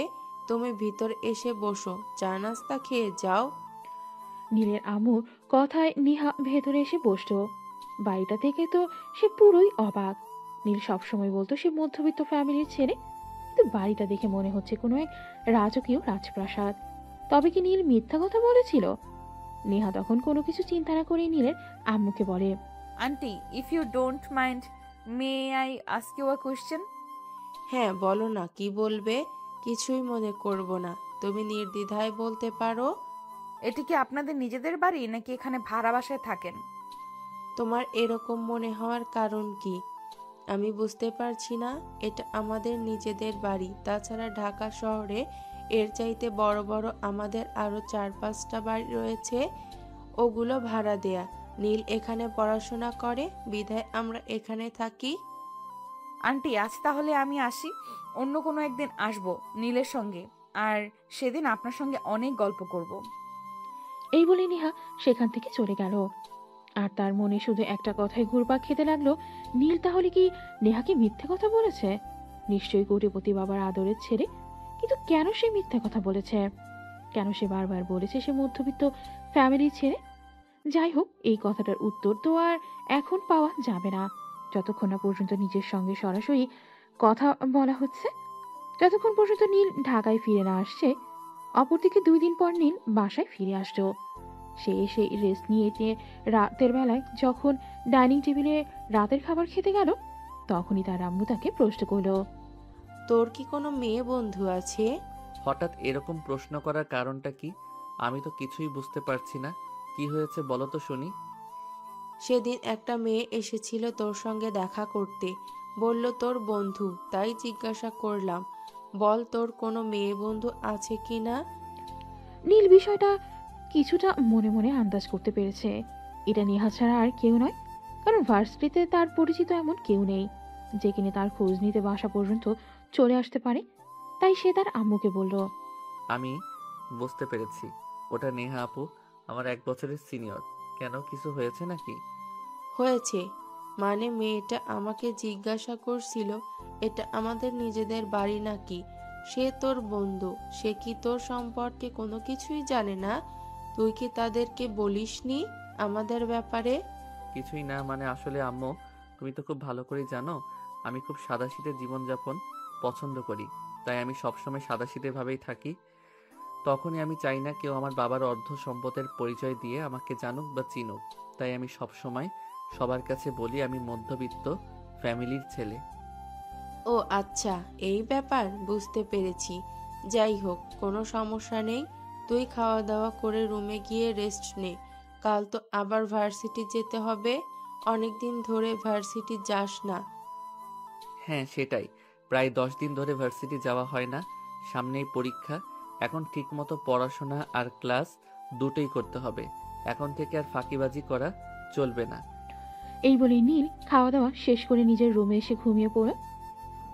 তুমি ভিতর এসে বসো, চা নাস্তা খেয়ে যাও। নীলের আম্মুর কথায় নেহা ভেতরে এসে বসল। বাড়িটা থেকে তো সে পুরোই অবাক। নীল সবসময় বলতো সে মধ্যবিত্ত ফ্যামিলির ছেলে, কিন্তু বাড়িটা দেখে মনে হচ্ছে কোনো এক রাজকীয় রাজপ্রাসাদ। তবে কি নীল মিথ্যা কথা বলেছিল? নেহা তখন কোনো কিছু চিন্তা না করে নীলের আম্মুকে বলে, aunty, if you don't mind, may I ask you a question? হ্যাঁ বলো না, কি বলবে? কিছুই মনে করব না, তুমি নির্দ্বিধায় বলতে পারো। এটি কি আপনাদের নিজেদের বাড়ি নাকি এখানে ভাড়া বাসায় থাকেন? তোমার এরকম মনে হওয়ার কারণ কি? আমি বুঝতে পারছি না। এটা আমাদের নিজেদের বাড়ি। তাছাড়া ঢাকা শহরে এর চাইতে বড় বড় আমাদের আরো 4-5টা বাড়ি রয়েছে, ওগুলো ভাড়া দেয়া। নীল এখানে পড়াশোনা করে বিধায় আমরা এখানে থাকি। আন্টি, আজ তাহলে আমি আসি, অন্য কোনো একদিন আসবো নীলের সঙ্গে, আর সেদিন আপনার সঙ্গে অনেক গল্প করব। এই বলে নেহা সেখান থেকে চলে গেল। আর তার মনে শুধু একটা কথাই ঘুরপাক খেতে লাগলো, নীল তাহলে কি নেহাকে মিথ্যে কথা বলেছে? নিশ্চয়ই কোটিপতি বাবার আদরের ছেলে, কিন্তু কেন সে মিথ্যে কথা বলেছে? কেন সে বারবার বলেছে সে মধ্যবিত্ত ফ্যামিলির ছেলে? যাই হোক, এই কথাটার উত্তর তো আর এখন পাওয়া যাবে না, যতক্ষণ না পর্যন্ত নিজের সঙ্গে সরাসরি কথা বলা হচ্ছে, যতক্ষণ পর্যন্ত নীল ঢাকায় ফিরে না আসছে। অপরদিকে 2 দিন পর নীল বাসায় ফিরে আসলো। সে এসে রেস্ট নিয়ে রাতের বেলায় যখন ডাইনিং টেবিলে রাতের খাবার খেতে গেল, তখনই তার আম্মু তাকে প্রশ্ন করলো, তোর কি কোনো মেয়ে বন্ধু আছে? হঠাৎ এরকম প্রশ্ন করার কারণটা কি? আমি তো কিছুই বুঝতে পারছি না। কি হয়েছে বলো তো শুনি। সেদিন একটা মেয়ে এসেছিল তোর সঙ্গে দেখা করতে, বলল তোর বন্ধু, তাই জিজ্ঞাসা করলাম। বল তোর কোনো মেয়ে বন্ধু আছে কি না? নীল বিষয়টা কিছুটা মনে মনে আন্দাজ করতে পেরেছে। এটা নেহা ছাড়া আর কেউ নয়, কারণ ভার্সিটিতে তার পরিচিত এমন কেউ নেই যে কিনে তার খোঁজ নিতে বাসা পর্যন্ত চলে আসতে পারে। তাই সে তার আম্মুকে বলল, আমি বুঝতে পেরেছি, ওটা নেহা আপু, আমার 1 বছরের সিনিয়র। কেন, কিছু হয়েছে নাকি? হয়েছে মানে মেয়েটা আমাকে জিজ্ঞাসা করছিল এটা আমাদের নিজেদের বাড়ি নাকি। সে তোর বন্ধু, সে কি তোর সম্পর্কে কোনো কিছুই জানে না? তুই কি তাদেরকে বলিসনি আমাদের ব্যাপারে? কিছুই না মানে আসলে আম্মু, তুমি তো খুব ভালো করেই জানো আমি খুব সাদাসিধে জীবনযাপন পছন্দ করি, তাই আমি সবসময় সাদাসিধে ভাবেই থাকি। তখনই আমি চাই না কেউ আমার বাবার অর্ধ সম্পদের পরিচয় দিয়ে আমাকে জানুক বা চিনুক। তাই আমি সবসময় সবার কাছে বলি আমি মধ্যবিত্ত ফ্যামিলির ছেলে। ও আচ্ছা, এই ব্যাপার, বুঝতে পেরেছি। যাই হোক, কোনো সমস্যা নেই। তুই খাওয়া দাওয়া করে রুমে গিয়ে রেস্ট নে। কাল তো আবার ভার্সিটি যেতে হবে। অনেক দিন ধরে ভার্সিটি যাস না। হ্যাঁ সেটাই, প্রায় 10 দিন ধরে ভার্সিটি যাওয়া হয় না, সামনেই পরীক্ষা। এখন ঠিকমতো পড়াশোনা আর ক্লাস দুটোই করতে হবে। এখন থেকে আর ফাঁকিবাজি করা চলবে না। এই বলে নীল খাওয়া দাওয়া শেষ করে নিজের রুমে এসে ঘুমিয়ে পড়ল।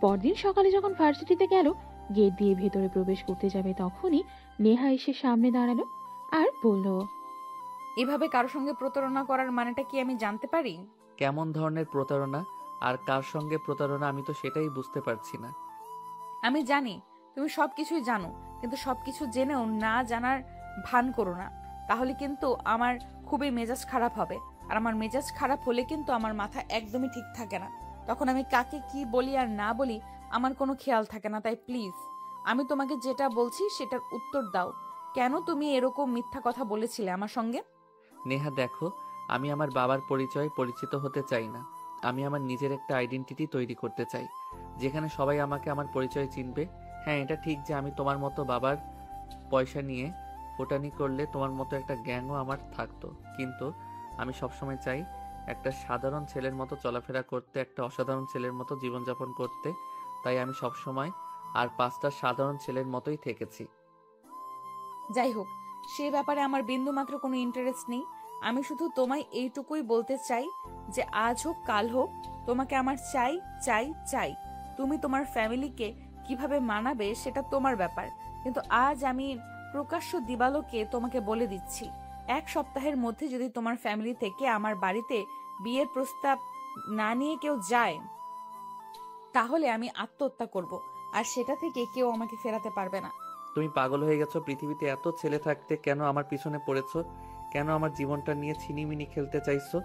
পরদিন সকালে যখন ভার্সিটিতে গেল, গেট দিয়ে ভেতরে প্রবেশ করতে যাবে তখনই নেহা এসে সামনে দাঁড়ালো আর বলল, এভাবে কারোর সঙ্গে প্রতারণা করার মানেটা কি আমি জানতে পারি? কেমন ধরনের প্রতারণা আর কার সঙ্গে প্রতারণা আমি তো সেটাই বুঝতে পারছি না। আমি জানি তুমি সবকিছুই জানো, কিন্তু সবকিছু জেনেও না জানার ভান করো না, তাহলে কিন্তু আমার খুবই মেজাজ খারাপ হবে। আর আমার মেজাজ খারাপ হলে কিন্তু আমার মাথা একদমই ঠিক থাকে না। তখন আমি কাকে কি বলি আর না বলি আমার কোনো খেয়াল থাকে না। তাই প্লিজ, আমি তোমাকে যেটা বলছি সেটার উত্তর দাও। কেন তুমি এরকম মিথ্যা কথা বলেছিলে আমার সঙ্গে? নেহা দেখো, আমি আমার বাবার পরিচয় পরিচিত হতে চাই না। আমি আমার নিজের একটা আইডেন্টিটি তৈরি করতে চাই, যেখানে সবাই আমাকে আমার পরিচয় চিনবে। হ্যাঁ, এটা ঠিক যে আমি তোমার মতো বাবার পয়সা নিয়ে ফোটানি করলে তোমার মতো একটা গ্যাংও আমার থাকতো, কিন্তু আমি সবসময় চাই একটা সাধারণ ছেলের মতো চলাফেরা করতে, একটা অসাধারণ ছেলের মতো জীবনযাপন করতে। তাই আমি সবসময় আর 5টা সাধারণ ছেলের মতোই থেকেছি। যাই হোক, সে ব্যাপারে আমার বিন্দুমাত্র কোনো ইন্টারেস্ট নেই। আমি শুধু তোমায় এইটুকুই বলতে চাই যে আজ হোক কাল হোক তোমাকে আমার চাই চাই চাই। তুমি তোমার ফ্যামিলিকে কিভাবে মানাবে সেটা তোমার ব্যাপার, কিন্তু আজ আমি প্রকাশ্য দিবালোকে তোমাকে বলে দিচ্ছি, 1 সপ্তাহের মধ্যে যদি তোমার ফ্যামিলি থেকে আমার বাড়িতে বিয়ের প্রস্তাব না নিয়ে কেউ যায়, তাহলে আমি আত্মহত্যা করব। আর সেটা থেকে কেউ আমাকে ফেরাতে পারবে না। তুমি পাগল হয়ে গেছো? পৃথিবীতে এত ছেলে থাকতে কেন আমার পিছনে পড়েছো? কেন আমার জীবনটা নিয়ে ছিনিমিনি খেলতে চাইছো?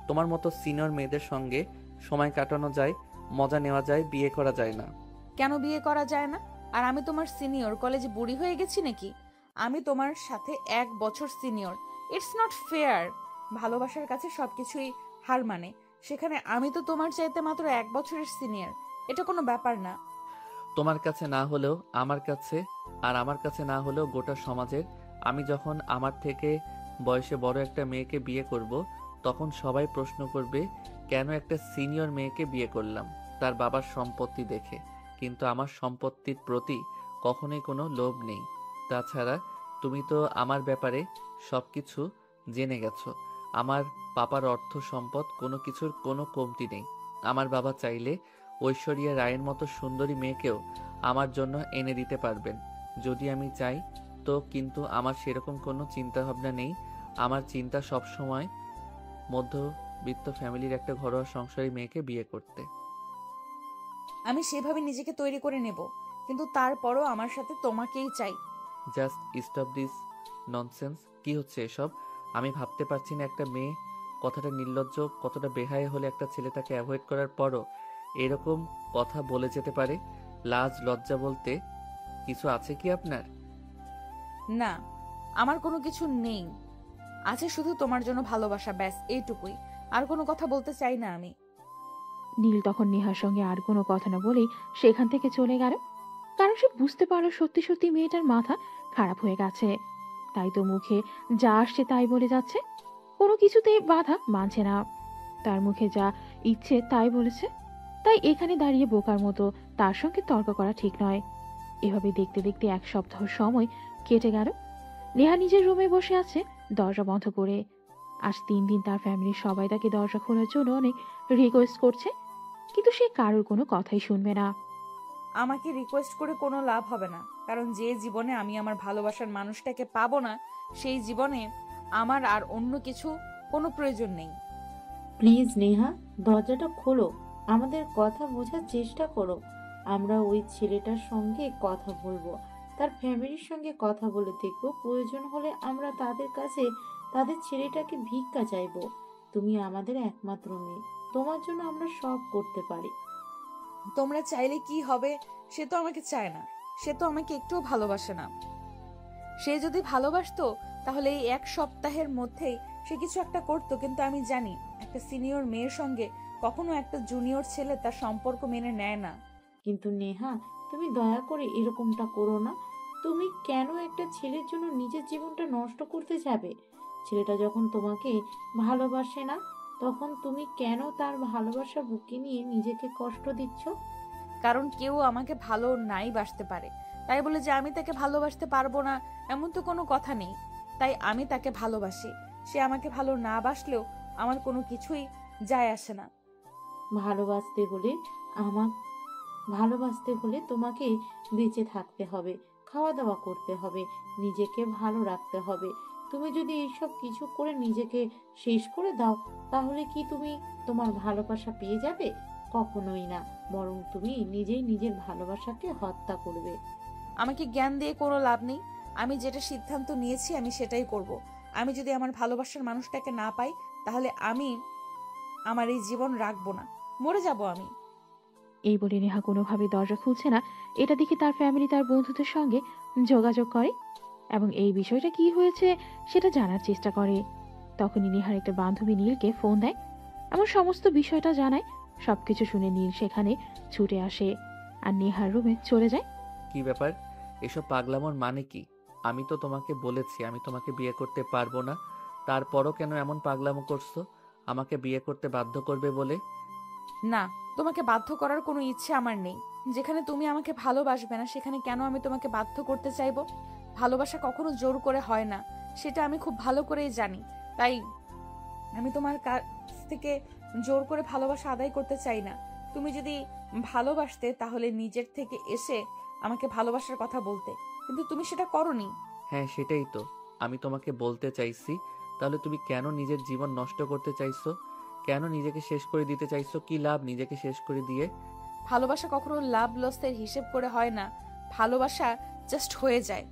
তোমার মতো সিনিয়র মেয়েদের সঙ্গে সময় কাটানো যায়, মজা নেওয়া যায়, বিয়ে করা যায় না। কেন বিয়ে করা যায় না? আর আমি তোমার সিনিয়র কলেজে বুড়ি হয়ে গেছি নাকি? আমি তোমার সাথে 1 বছর সিনিয়র। It's not fair. ভালোবাসার কাছে সবকিছুই হার মানে। সেখানে আমি তো তোমার চাইতে মাত্র 1 বছরের সিনিয়র। এটা কোনো ব্যাপার না। তোমার কাছে না হলেও আমার কাছে, আর আমার কাছে না হলেও গোটা সমাজের। আমি যখন আমার থেকে বয়সে বড় একটা মেয়েকে বিয়ে করব, তখন সবাই প্রশ্ন করবে কেন একটা সিনিয়র মেয়েকে বিয়ে করলাম, তার বাবার সম্পত্তি দেখে। কিন্তু আমার সম্পত্তির প্রতি কখনোই কোনো লোভ নেই। তাছাড়া তুমি তো আমার ব্যাপারে সবকিছু জেনে গেছো। আমার পাপার অর্থ সম্পদ কোনো কিছুর কোনো কমতি নেই। আমার বাবা চাইলে ঐশ্বরিয়া রায়ের মতো সুন্দরী মেয়েকেও আমার জন্য এনে দিতে পারবেন যদি আমি চাই তো, কিন্তু আমার সেরকম কোনো চিন্তা ভাবনা নেই। আমার চিন্তা সব সময় মধ্যবিত্ত ফ্যামিলির একটা ঘরোয়া সংসারী মেয়েকে বিয়ে করতে। আমি সেভাবে নিজেকে তৈরি করে নেব, কিন্তু তারপরও আমার সাথে তোমাকেই চাই। Just stop this nonsense. কি হচ্ছে এসব? আমি ভাবতে পারছি না, একটা মেয়ে কথাটা নির্লজ্জ, কতটা বেহায়া হলে একটা ছেলে তাকে অ্যাভয়েড করার পরও এরকম কথা বলে যেতে পারে। লাজ লজ্জা বলতে কিছু আছে কি আপনার? না, আমার কোনো কিছু নেই। আছে শুধু তোমার জন্য ভালোবাসা, ব্যাস এইটুকুই। আর কোনো কথা বলতে চাই না আমি। নীল তখন নেহার সঙ্গে আর কোনো কথা না বলেই সেখান থেকে চলে গেল। কারণ সে বুঝতে পারলো সত্যি সত্যি মেয়েটার মাথা খারাপ হয়ে গেছে। তাই তো মুখে যা আসছে তাই বলে যাচ্ছে, কোনো কিছুতেই বাধা মানছে না। তার মুখে যা ইচ্ছে তাই বলেছে। তাই এখানে দাঁড়িয়ে বোকার মতো তার সঙ্গে তর্ক করা ঠিক নয়। এভাবে দেখতে দেখতে 1 সপ্তাহ সময় কেটে গেল। নেহা নিজের রুমে বসে আছে দরজা বন্ধ করে। আজ 3 দিন তার ফ্যামিলির সবাই তাকে দরজা খোলার জন্য অনেক রিকোয়েস্ট করছে, কিন্তু সে কারোর কোনো কথাই শুনবে না। আমাকে রিকোয়েস্ট করে কোনো লাভ হবে না, কারণ যে জীবনে আমি আমার ভালোবাসার মানুষটাকে পাবো না, সেই জীবনে আমার আর অন্য কিছু কোনো প্রয়োজন নেই। প্লিজ নেহা, দরজাটা খোলো, আমাদের কথা বোঝার চেষ্টা করো। আমরা ওই ছেলেটার সঙ্গে কথা বলবো, তার ফ্যামিলির সঙ্গে কথা বলে দেখবো। প্রয়োজন হলে আমরা তাদের কাছে তাদের ছেলেটাকে ভিক্ষা চাইবো। তুমি আমাদের একমাত্র মেয়ে, তোমার জন্য আমরা সব করতে পারি। তোমরা চাইলে কি হবে? সে তো আমাকে চায় না, সে তো আমাকে একটুও ভালোবাসে না। সে যদি ভালোবাসতো তাহলে এই 1 সপ্তাহের মধ্যেই সে কিছু একটা করতো, কিন্তু আমি জানি একটা সিনিয়র মেয়ের সঙ্গে কখনো একটা জুনিয়র ছেলে তার সম্পর্ক মেনে নেয় না। কিন্তু নেহা, তুমি দয়া করে এরকমটা করো না। তুমি কেন একটা ছেলের জন্য নিজের জীবনটা নষ্ট করতে যাবে? ছেলেটা যখন তোমাকে ভালোবাসে না, তখন তুমি কেন তার ভালোবাসা বুকে নিয়ে নিজেকে কষ্ট দিচ্ছ? কারণ কেউ আমাকে ভালো নাই বাসতে পারে, তাই বলে যে আমি তাকে ভালোবাসতে পারবো না এমন তো কোনো কথা নেই। তাই আমি তাকে ভালোবাসি। সে আমাকে ভালো না বাসলেও আমার কোনো কিছুই যায় আসে না। ভালোবাসতে হলে আমার ভালোবাসতে হলে তোমাকে বেঁচে থাকতে হবে, খাওয়া দাওয়া করতে হবে, নিজেকে ভালো রাখতে হবে। তুমি যদি এইসব কিছু করে নিজেকে শেষ করে দাও, তাহলে কি তুমি তোমার ভালোবাসা পেয়ে যাবে? কখনোই না, বরং তুমি নিজেই নিজের ভালোবাসাকে হত্যা করবে। আমাকে জ্ঞান দিয়ে কোনো লাভ নেই। আমি যেটা সিদ্ধান্ত নিয়েছি আমি সেটাই করব। আমি যদি আমার ভালোবাসার মানুষটাকে না পাই, তাহলে আমি আমার এই জীবন রাখবো না, মরে যাব আমি। এই বলে নেহা কোনোভাবে দরজা খুলছে না। এটা দেখে তার ফ্যামিলি তার বন্ধুদের সঙ্গে যোগাযোগ করে এবং এই বিষয়টা কি হয়েছে সেটা জানার চেষ্টা করে। তখনই নেহার একটা বান্ধবী নীলকে ফোন দেয় এবং সমস্ত বিষয়টা জানায়। সবকিছু শুনে নীল সেখানে ছুটে আসে আর নেহার রুমে চলে যায়। কি ব্যাপার? এসব পাগলামোর মানে কি? আমি তো তোমাকে বলেছি আমি তোমাকে বিয়ে করতে পারবো না, তারপরও কেন এমন পাগলামো করছো আমাকে বিয়ে করতে বাধ্য করবে বলে? না, তোমাকে বাধ্য করার কোনো ইচ্ছে আমার নেই। যেখানে তুমি আমাকে ভালোবাসবে না সেখানে কেন আমি তোমাকে বাধ্য করতে চাইবো? ভালোবাসা কখনো জোর করে হয় না, সেটা আমি খুব ভালো করেই জানি। তাই আমি তোমার কাছ থেকে জোর করে ভালোবাসা আদায় করতে চাই না। তুমি যদি ভালোবাসতে তাহলে নিজের থেকে এসে আমাকে ভালোবাসার কথা বলতে, কিন্তু তুমি সেটা করোনি। হ্যাঁ সেটাই তো আমি তোমাকে বলতে চাইছি। তাহলে তুমি কেন নিজের জীবন নষ্ট করতে চাইছো? কেন নিজেকে শেষ করে দিতে চাইছো? কি লাভ নিজেকে শেষ করে দিয়ে? ভালোবাসা কখনো লাভ লসের হিসেব করে হয় না। ভালোবাসা জাস্ট হয়ে যায়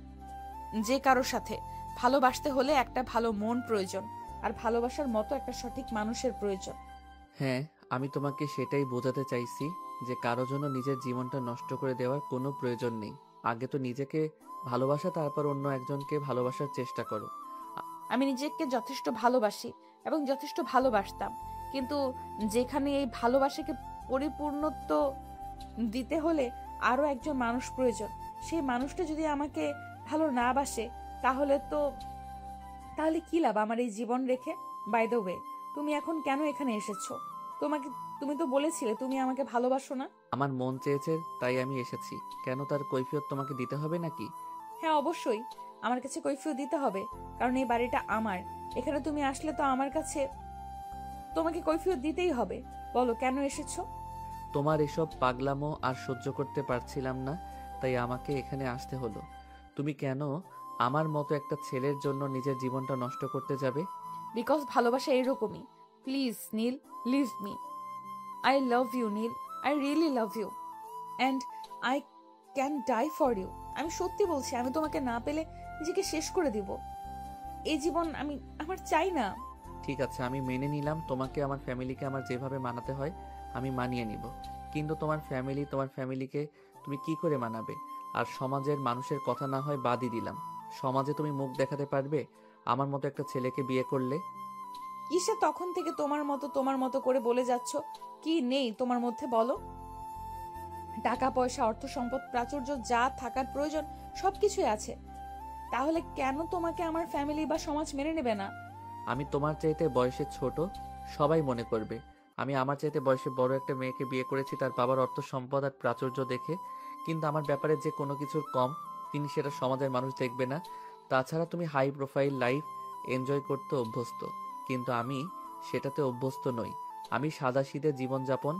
যে কারোর সাথে। ভালোবাসতে হলে একটা ভালো মন প্রয়োজন, আর ভালোবাসার মতো একটা সঠিক মানুষের প্রয়োজন। হ্যাঁ, আমি তোমাকে সেটাই বোঝাতে চাইছি যে কারো জন্য নিজের জীবনটা নষ্ট করে দেওয়ার কোনো প্রয়োজন নেই। আগে তো নিজেকে ভালোবাসা, তারপর অন্য একজনকে ভালোবাসার চেষ্টা করো। আমি নিজেকে যথেষ্ট ভালোবাসি এবং যথেষ্ট ভালোবাসতাম, কিন্তু যেখানে এই ভালোবাসাকে পরিপূর্ণত্ব দিতে হলে আরো একজন মানুষ প্রয়োজন। সেই মানুষটা যদি আমাকে ভালো না বাসে, তাহলে কি লাভ আমার এই জীবন রেখে? বাই দ্য ওয়ে, তুমি এখন কেন এখানে এসেছো? তুমি তো বলেছিলে তুমি আমাকে ভালোবাসো না। আমার মন চেয়েছে তাই আমি এসেছি। কেন তার কৈফিয়ত তোমাকে দিতে হবে নাকি? হ্যাঁ অবশ্যই, আমার কাছে কৈফিয়ত দিতে হবে, কারণ এই বাড়িটা আমার। এখানে তুমি আসলে তো আমার কাছে তোমাকে কৈফিয়ত দিতেই হবে। বলো কেন এসেছো? তোমার এসব পাগলামো আর সহ্য করতে পারছিলাম না, তাই আমাকে এখানে আসতে হলো। তুমি কেন আমার মতো একটা ছেলের জন্য নিজের জীবনটা নষ্ট করতে যাবে? বিকজ ভালোবাসা এরকমই। Please Neel, leave me. I love you Neel, I really love you and I can die for you. আমি সত্যি বলছি, আমি তোমাকে না পেলে নিজেকে শেষ করে দিব। এই জীবন আমার চাই না। ঠিক আছে, আমি মেনে নিলাম তোমাকে আমার ফ্যামিলিকে আমার যেভাবে মানাতে হয় আমি মানিয়ে নিব। কিন্তু তোমার ফ্যামিলিকে তুমি কি করে মানাবে? আর সমাজের মানুষের কথা না হয় বাদই দিলাম, সমাজে তুমি মুখ দেখাতে পারবে আমার মতো একটা ছেলেকে বিয়ে করলে? কিসে তখন থেকে তোমার মতো করে বলে যাচ্ছ? কি নেই তোমার মধ্যে বলো? টাকা পয়সা, অর্থ সম্পদ, প্রাচুর্য, যা থাকার প্রয়োজন সবকিছুই আছে। তাহলে কেন তোমাকে আমার ফ্যামিলি বা সমাজ মেনে নেবে না? আমি তোমার চাইতে বয়সে ছোট, সবাই মনে করবে আমি আমার চাইতে বয়সে বড় একটা মেয়েকে বিয়ে করেছি তার বাবার অর্থ সম্পদ আর প্রাচুর্য দেখে। কিন্তু আমার ব্যাপারে যে কোনো কিছুর কম, তিনি সেটা সমাজের মানুষ দেখবে না। তাছাড়া তুমি হাই প্রোফাইল লাইফ এনজয় করতে অভ্যস্ত, কিন্তু আমি সেটাতে অভ্যস্ত নই। আমি সাদাসিধে জীবনযাপন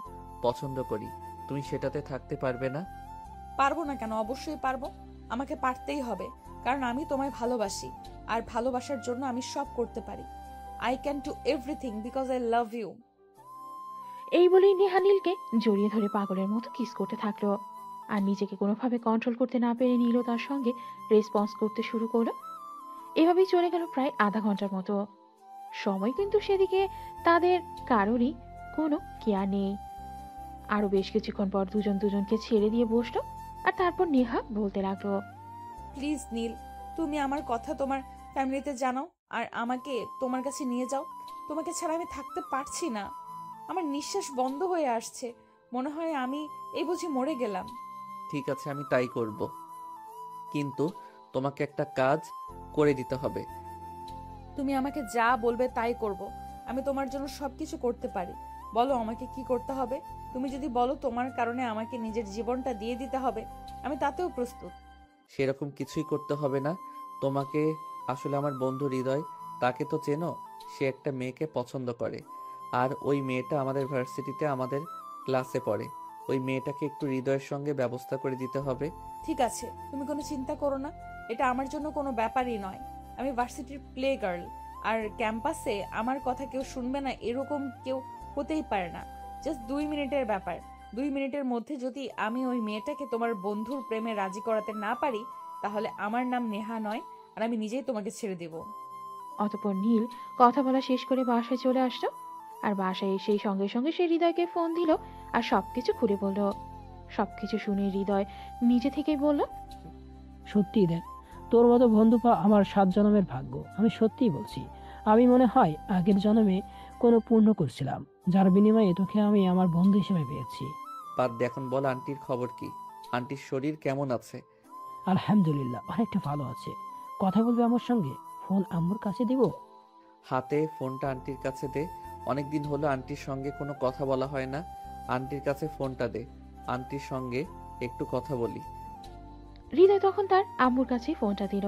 পছন্দ করি, তুমি সেটাতে থাকতে পারবে না। পারবো না কেন? অবশ্যই পারবো। আমাকে পারতেই হবে, কারণ আমি তোমায় ভালোবাসি, আর ভালোবাসার জন্য আমি সব করতে পারি। I can do everything because I love you. এই বলেই নেহা নীলকে জড়িয়ে ধরে পাগলের মতো কিস করতে থাকলো আর নিজেকে কোনোভাবে কন্ট্রোল করতে না পেরে নীলও তার সঙ্গে রেসপন্স করতে শুরু করলো। এভাবেই চলে গেল প্রায় আধা ঘন্টার মতো সময়, কিন্তু সেদিকে তাদের কারোরই কোনো কেয়ার নেই। আরো বেশ কিছুক্ষণ পর দুজন দুজনকে ছেড়ে দিয়ে বসলো আর তারপর নেহা বলতে লাগলো, প্লিজ নীল, তুমি আমার কথা তোমার ফ্যামিলিতে জানাও আর আমাকে তোমার কাছে নিয়ে যাও। তোমাকে ছাড়া আমি থাকতে পারছি না। আমার নিঃশ্বাস বন্ধ হয়ে আসছে। মনে হয় আমি এই বুঝি মরে গেলাম। ঠিক আছে, আমি তাই করব, কিন্তু তোমাকে একটা কাজ করে দিতে হবে। তুমি আমাকে যা বলবে তাই করব। আমি তোমার জন্য সবকিছু করতে পারি। বলো আমাকে কি করতে হবে। তুমি যদি বলো তোমার কারণে আমাকে নিজের জীবনটা দিয়ে দিতে হবে, আমি তাতেও প্রস্তুত। সেরকম কিছুই করতে হবে না তোমাকে। আসলে আমার বন্ধু হৃদয়, তাকে তো চেনো, সে একটা মেয়েকে পছন্দ করে, আর ওই মেয়েটা আমাদের ভার্সিটিতে আমাদের ক্লাসে পড়ে। ওই মেয়েটাকে একটু হৃদয়ের সঙ্গে ব্যবস্থা করে দিতে হবে। ঠিক আছে, তুমি কোনো চিন্তা করো না, এটা আমার জন্য কোনো ব্যাপারই নয়। আমি ভার্সিটির প্লে গার্ল, আর ক্যাম্পাসে আমার কথা কেউ শুনবে না এরকম কেউ হতেই পারে না। জাস্ট 2 মিনিটের ব্যাপার। 2 মিনিটের মধ্যে যদি আমি ওই মেয়েটাকে তোমার বন্ধুর প্রেমে রাজি করাতে না পারি, তাহলে আমার নাম নেহা নয়, আর আমি নিজেই তোমাকে ছেড়ে দেব। অতঃপর নীল কথা বলা শেষ করে বাসায় চলে আসলো। আর বাসায় এসেই সঙ্গে সঙ্গে সে হৃদয়কে ফোন দিল আর সবকিছু খুলে বলল। সবকিছু শুনে হৃদয় নিজে থেকেই বলল, সত্যি দেখ, তোর মতো বন্ধু পাওয়া আমার 7 জন্মের ভাগ্য। আমি সত্যিই বলছি, আমি মনে হয় আগের জন্মে কোনো পুণ্য করছিলাম, যার বিনিময়ে তোকে আমি আমার বন্ধু হিসেবে পেয়েছি। বাদ দে, এখন বল আন্টির খবর কি? আন্টির শরীর কেমন আছে? আলহামদুলিল্লাহ, অনেকটা ভালো আছে। কথা বলবে আমার সঙ্গে? ফোন আম্মুর কাছে দিব? হাতে ফোনটা আন্টির কাছে দে। অনেকদিন হলো আন্টির সঙ্গে কোনো কথা বলা হয় না। আন্টির কাছে ফোনটা দে, আন্টির সঙ্গে একটু কথা বলি। হৃদয় তখন তার আম্মুর কাছেই ফোনটা দিল।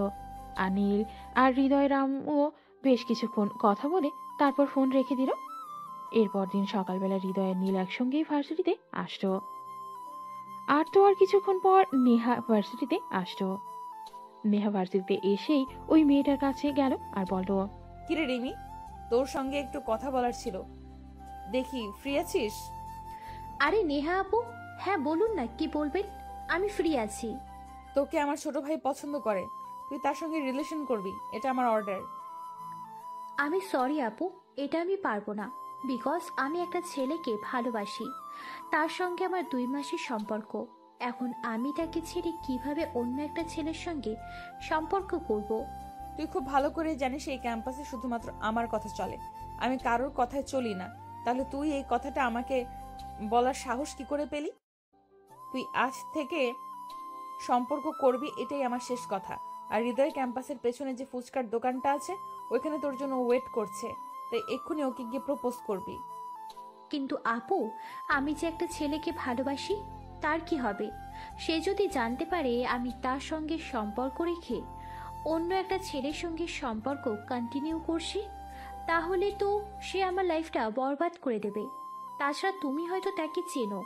আর নীল আর হৃদয়ের আম্মুও বেশ কিছুক্ষণ কথা বলে তারপর ফোন রেখে দিল। এরপর দিন সকালবেলা হৃদয় আর নীল একসঙ্গেই ভার্সিটিতে আসতো। আর তো আর কিছুক্ষণ পর নেহা ভার্সিটিতে আসতো। নেহা ভার্সিটিতে এসেই ওই মেয়েটার কাছে গেল আর বলল, কিরে রিমি, তোর সঙ্গে একটু কথা বলার ছিল, দেখি ফ্রি আছিস? আরে নেহা আপু, হ্যাঁ বলুন না কি বলবেন, আমি ফ্রি আছি। তোকে আমার ছোট ভাই পছন্দ করে, তুই তার সঙ্গে রিলেশন করবি, এটা আমার অর্ডার। আমি সরি আপু, এটা আমি পারবো না, বিকজ আমি একটা ছেলেকে ভালোবাসি। তার সঙ্গে আমার 2 মাসের সম্পর্ক। এখন আমি তাকে ছেড়ে কিভাবে অন্য একটা ছেলের সঙ্গে সম্পর্ক করব? তুই খুব ভালো করে জানিস এই ক্যাম্পাসে শুধুমাত্র আমার কথা চলে, আমি কারোর কথায় চলি না। তাহলে তুই এই কথাটা আমাকে বলার সাহস কি করে পেলি? তুই আজ থেকে সম্পর্ক করবি, এটাই আমার শেষ কথা। আর হৃদয় ক্যাম্পাসের পেছনে যে ফুচকার দোকানটা আছে, ওইখানে তোর জন্য ওয়েট করছে, তাই এক্ষুনি ওকে গিয়ে প্রপোজ করবি। কিন্তু আপু, আমি যে একটা ছেলেকে ভালোবাসি, তার কি হবে? সে যদি জানতে পারে আমি তার সঙ্গে সম্পর্ক রেখে অন্য একটা ছেলের সঙ্গে সম্পর্ক কন্টিনিউ করছি, তাহলে তো সে আমার লাইফটা বরবাদ করে দেবে। তাছাড়া তুমি হয়তো তাকে চেনো,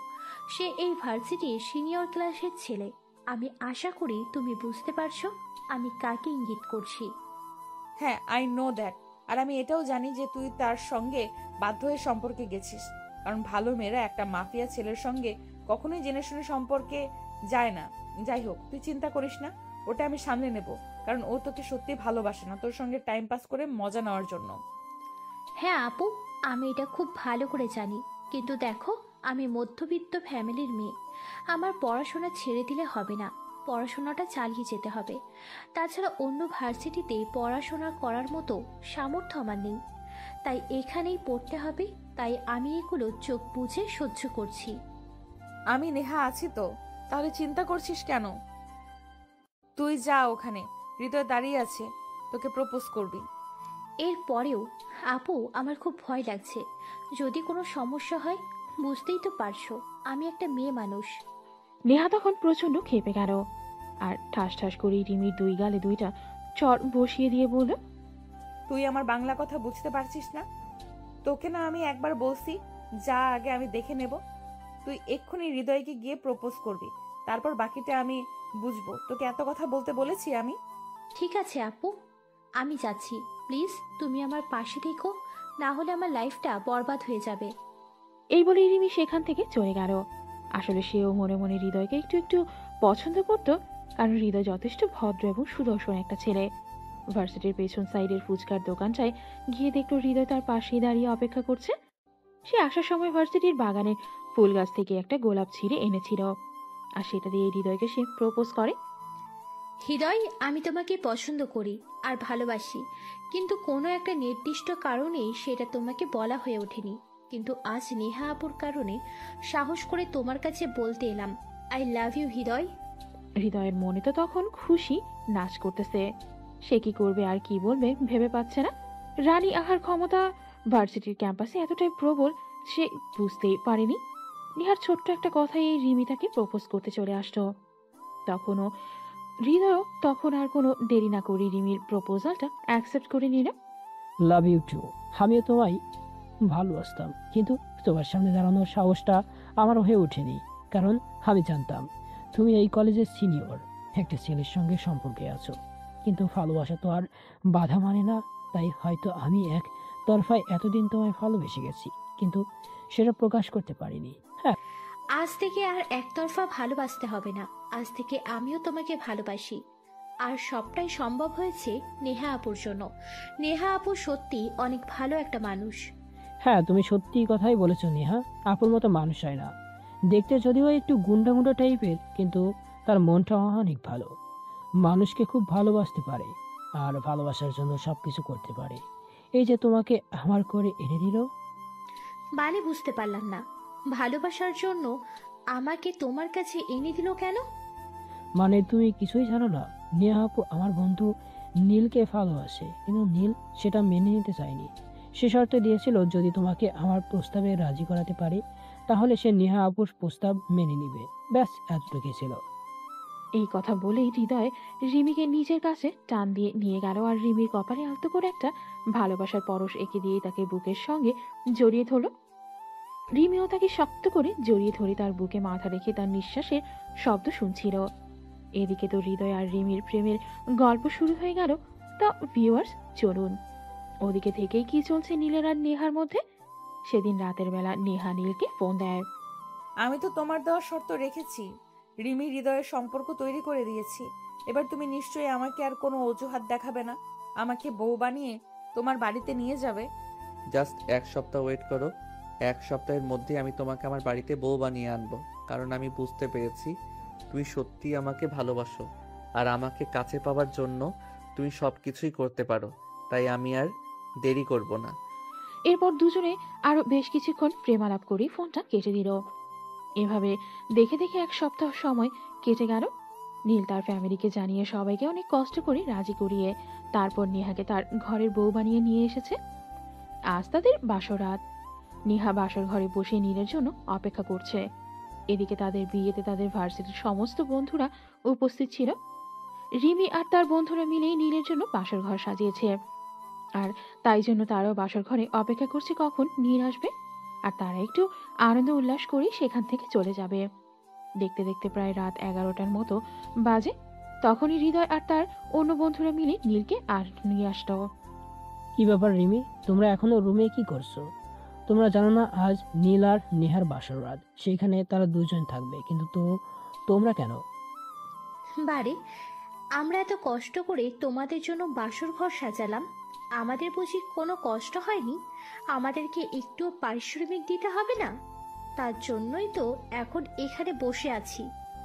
সে এই ভার্সিটির সিনিয়র ক্লাসের ছেলে। আমি আশা করি তুমি বুঝতে পারছো আমি কাকে ইঙ্গিত করছি। হ্যাঁ, আই নো দ্যাট। আর আমি এটাও জানি যে তুই তার সঙ্গে বাধ্য হয়ে সম্পর্কে গেছিস, কারণ ভালো মেয়েরা একটা মাফিয়া ছেলের সঙ্গে কখনোই জেনে শুনে সম্পর্কে যায় না। যাই হোক, তুই চিন্তা করিস না, ওটা আমি সামলে নেব, কারণ ও তোকে সত্যি ভালোবাসে না, তোর সঙ্গে টাইম পাস করে মজা নেওয়ার জন্য। হ্যাঁ আপু, আমি এটা খুব ভালো করে জানি, কিন্তু দেখো, আমি মধ্যবিত্ত ফ্যামিলির মেয়ে। আমার পড়াশোনা ছেড়ে দিলে হবে না, পড়াশোনাটা চালিয়ে যেতে হবে। তাছাড়া অন্য ভার্সিটিতে পড়াশোনা করার মতো সামর্থ্য আমার নেই, তাই এখানেই পড়তে হবে। তাই আমি এগুলো চোখ বুঝে সহ্য করছি। আমি নেহা আছি তো, তাহলে চিন্তা করছিস কেন? তুই যা, ওখানে হৃদয় দাঁড়িয়ে আছে, তোকে প্রপোজ করবি। এরপরেও আপু, আমার খুব ভয় লাগছে, যদি কোনো সমস্যা হয়। বুঝতেই তো পারছো আমি একটা মেয়ে মানুষ। নেহা তখন প্রচন্ড ক্ষেপে গেল আর ঠাস ঠাস করে রিমির 2 গালে 2টা চর বসিয়ে দিয়ে বলল, তুই আমার বাংলা কথা বুঝতে পারছিস না? তোকে না আমি একবার বলছি, যা আগে আমি দেখে নেব। তুই এক্ষুনি হৃদয়কে গিয়ে প্রপোজ করবি, তারপর বাকিটা আমি বুঝবো। তোকে এত কথা বলতে বলেছি আমি? ঠিক আছে আপু, আমি যাচ্ছি। প্লিজ তুমি আমার পাশে থেকো, না হলে আমার লাইফটা বরবাদ হয়ে যাবে। এই বলে রিমি সেখান থেকে চলে গেল। আসলে সেও মনে মনে হৃদয়কে একটু একটু পছন্দ করত, কারণ হৃদয় যথেষ্ট ভদ্র এবং সুদর্শন একটা ছেলে। ভার্সিটির পেছন সাইডের ফুচকার দোকানটায় গিয়ে দেখলো হৃদয় তার পাশেই দাঁড়িয়ে অপেক্ষা করছে। সে আসার সময় ভার্সিটির বাগানের ফুল গাছ থেকে একটা গোলাপ ছিঁড়ে এনেছিল, আর সেটা দিয়ে হৃদয়কে সে প্রপোজ করে। হৃদয়, আমি তোমাকে পছন্দ করি আর ভালোবাসি, কিন্তু কোনো একটা নির্দিষ্ট কারণেই সেটা তোমাকে বলা হয়ে ওঠেনি। কিন্তু আজ নেহা আপুর কারণে সাহস করে তোমার কাছে বলতে এলাম, আই লাভ ইউ হৃদয়। হৃদয়ের মনে তো তখন খুশি নাচ করতেছে। সে কি করবে আর কি বলবে ভেবে পাচ্ছে না। রানী আহার ক্ষমতা ভার্সিটির ক্যাম্পাসে এতটাই প্রবল সে বুঝতেই পারেনি। নিহার ছোট্ট একটা কথাই এই রিমি তাকে প্রপোজ করতে চলে আসতো। তখনও হৃদয় তখন আর কোনো দেরি না করে রিমির প্রপোজালটা অ্যাকসেপ্ট করে নিল। Love you too. আমিও তোমায় ভালোবাসতাম, কিন্তু তোমার সামনে দাঁড়ানোর সাহসটা আমার হয়ে ওঠেনি, কারণ আমি জানতাম তুমি এই কলেজের সিনিয়র একটা ছেলের সঙ্গে সম্পর্কে আছো। কিন্তু ভালোবাসা তো আর বাধা মানে না। তাই হয়তো আমি এক তরফায় এতদিন তোমায় ভালোবেসে গেছি, কিন্তু সেটা প্রকাশ করতে পারিনি। হ্যাঁ, আজ থেকে আর একতরফা ভালোবাসতে হবে না, আজ থেকে আমিও তোমাকে ভালোবাসি। আর সবটাই সম্ভব হয়েছে নেহা আপুর জন্য। নেহা আপু সত্যি অনেক ভালো একটা মানুষ। হ্যাঁ, তুমি সত্যি কথাই বলেছো নেহা। আপুর মতো মানুষ হয় না। দেখতে যদিও একটু গুন্ডা গুন্ডা টাইপের, কিন্তু তার মনটা অনেক ভালো। মানুষকে খুব ভালোবাসতে পারে আর ভালোবাসার জন্য সবকিছু করতে পারে। এই যে তোমাকে আমার করে এনে দিল। মানে বুঝতে পারলাম না, ভালোবাসার জন্য আমাকে তোমার কাছে এনে দিল কেন? মানে তুমি কিছুই জানো না? নেহা আপু আমার বন্ধু নীলকে ভালোবাসে, কিন্তু নীল সেটা মেনে নিতে চায়নি। সে শর্ত দিয়েছিল যদি তোমাকে আমার প্রস্তাবে রাজি করাতে পারে তাহলে সে নেহা আপুর প্রস্তাব মেনে নিবে। ব্যাস এতটুকুই ছিল। এই কথা বলেই হৃদয় রিমিকে নিজের কাছে টান দিয়ে নিয়ে গেল আর রিমির কপালে আলতো করে একটা ভালোবাসার পরশ এঁকে দিয়ে তাকে বুকের সঙ্গে জড়িয়ে ধরল। রিমিও তাকে শক্ত করে জড়িয়ে ধরে তার বুকে মাথা রেখে তার নিঃশ্বাসের শব্দ শুনছিল। এদিকে তো হৃদয় আর রিমির প্রেমের গল্প শুরু হয়ে গেল। তা ভিউয়ার্স, চলুন ওদিকে থেকেই কি চলছে নীলের আর নেহার মধ্যে। সেদিন রাতের বেলা নেহা নীলকে ফোন দেয়। আমি তো তোমার দেওয়া শর্ত রেখেছি, রিমি হৃদয়ের সম্পর্ক তৈরি করে দিয়েছি। এবার তুমি নিশ্চয়ই আমাকে আর কোনো অজুহাত দেখাবে না, আমাকে বউ বানিয়ে তোমার বাড়িতে নিয়ে যাবে। জাস্ট 1 সপ্তাহ ওয়েট করো। 1 সপ্তাহের মধ্যে আমি তোমাকে আমার বাড়িতে বউ বানিয়ে আনবো। কারণ আমি বুঝতে পেরেছি তুমি সত্যিই আমাকে ভালোবাসো আর আমাকে কাছে পাওয়ার জন্য তুমি সব কিছুই করতে পারো। তাই আমি আর দেরি করব না। এরপর দুজনে আরো বেশ কিছুক্ষণ প্রেমালাপ করে ফোনটা কেটে দিল। এভাবে দেখে দেখে 1 সপ্তাহ সময় কেটে গেল। নীল তার ফ্যামিলিকে জানিয়ে সবাইকে অনেক কষ্ট করে রাজি করিয়ে তারপর নেহাকে তার ঘরের বউ বানিয়ে নিয়ে এসেছে। আজ তাদের বাসরাত। নেহা বাসর ঘরে বসে নীলের জন্য অপেক্ষা করছে। এদিকে তাদের বিয়েতে তাদের ভার্সিটির সমস্ত বন্ধুরা উপস্থিত ছিল। রিমি আর তার বন্ধুরা মিলেই নীলের জন্য বাসর ঘর সাজিয়েছে। আর তাই জন্য তারাও বাসর ঘরে অপেক্ষা করছে কখন নীল আসবে আর তারা একটু আনন্দ উল্লাস করে সেখান থেকে চলে যাবে। দেখতে দেখতে প্রায় রাত 11টার মতো বাজে। তখনই হৃদয় আর তার অন্য বন্ধুরা মিলে নীলকে আর নিয়ে আসলো। কি ব্যাপার রিমি, তোমরা এখনো রুমে কি করছো? তোমরা জানো না আজ নীল আর নেহার বাসর রাত? সেখানে তারা দুজন থাকবে, কিন্তু তোমরা কেন? বারে, আমরা এত কষ্ট করে তোমাদের জন্য বাসর ঘর সাজালাম, আমাদের বুঝি কোনো কষ্ট হয়নি? আমাদেরকে একটু পারিশ্রমিক দিতে হবে না? তার জন্যই তো এখন এখানে বসে আছি।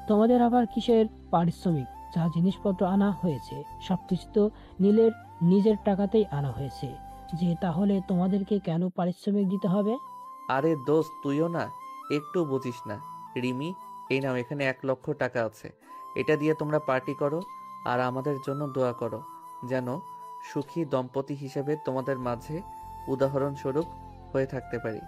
তোমাদের আবার কিসের পারিশ্রমিক? যা জিনিসপত্র আনা হয়েছে সবকিছু তো নীলের নিজের টাকাতেই আনা হয়েছে, যে তাহলে তোমাদেরকে কেন পারিশ্রমিক দিতে হবে? আরে দোস্ত, তুইও না একটু বুঝিস না। রিমি, এই নাও, এখানে 1 লক্ষ টাকা আছে। এটা দিয়ে তোমরা পার্টি করো আর আমাদের জন্য দোয়া করো যেন সুখী দম্পতি হিসেবে তোমাদের মাঝে উদাহরণস্বরূপ হয়ে থাকতে পারি।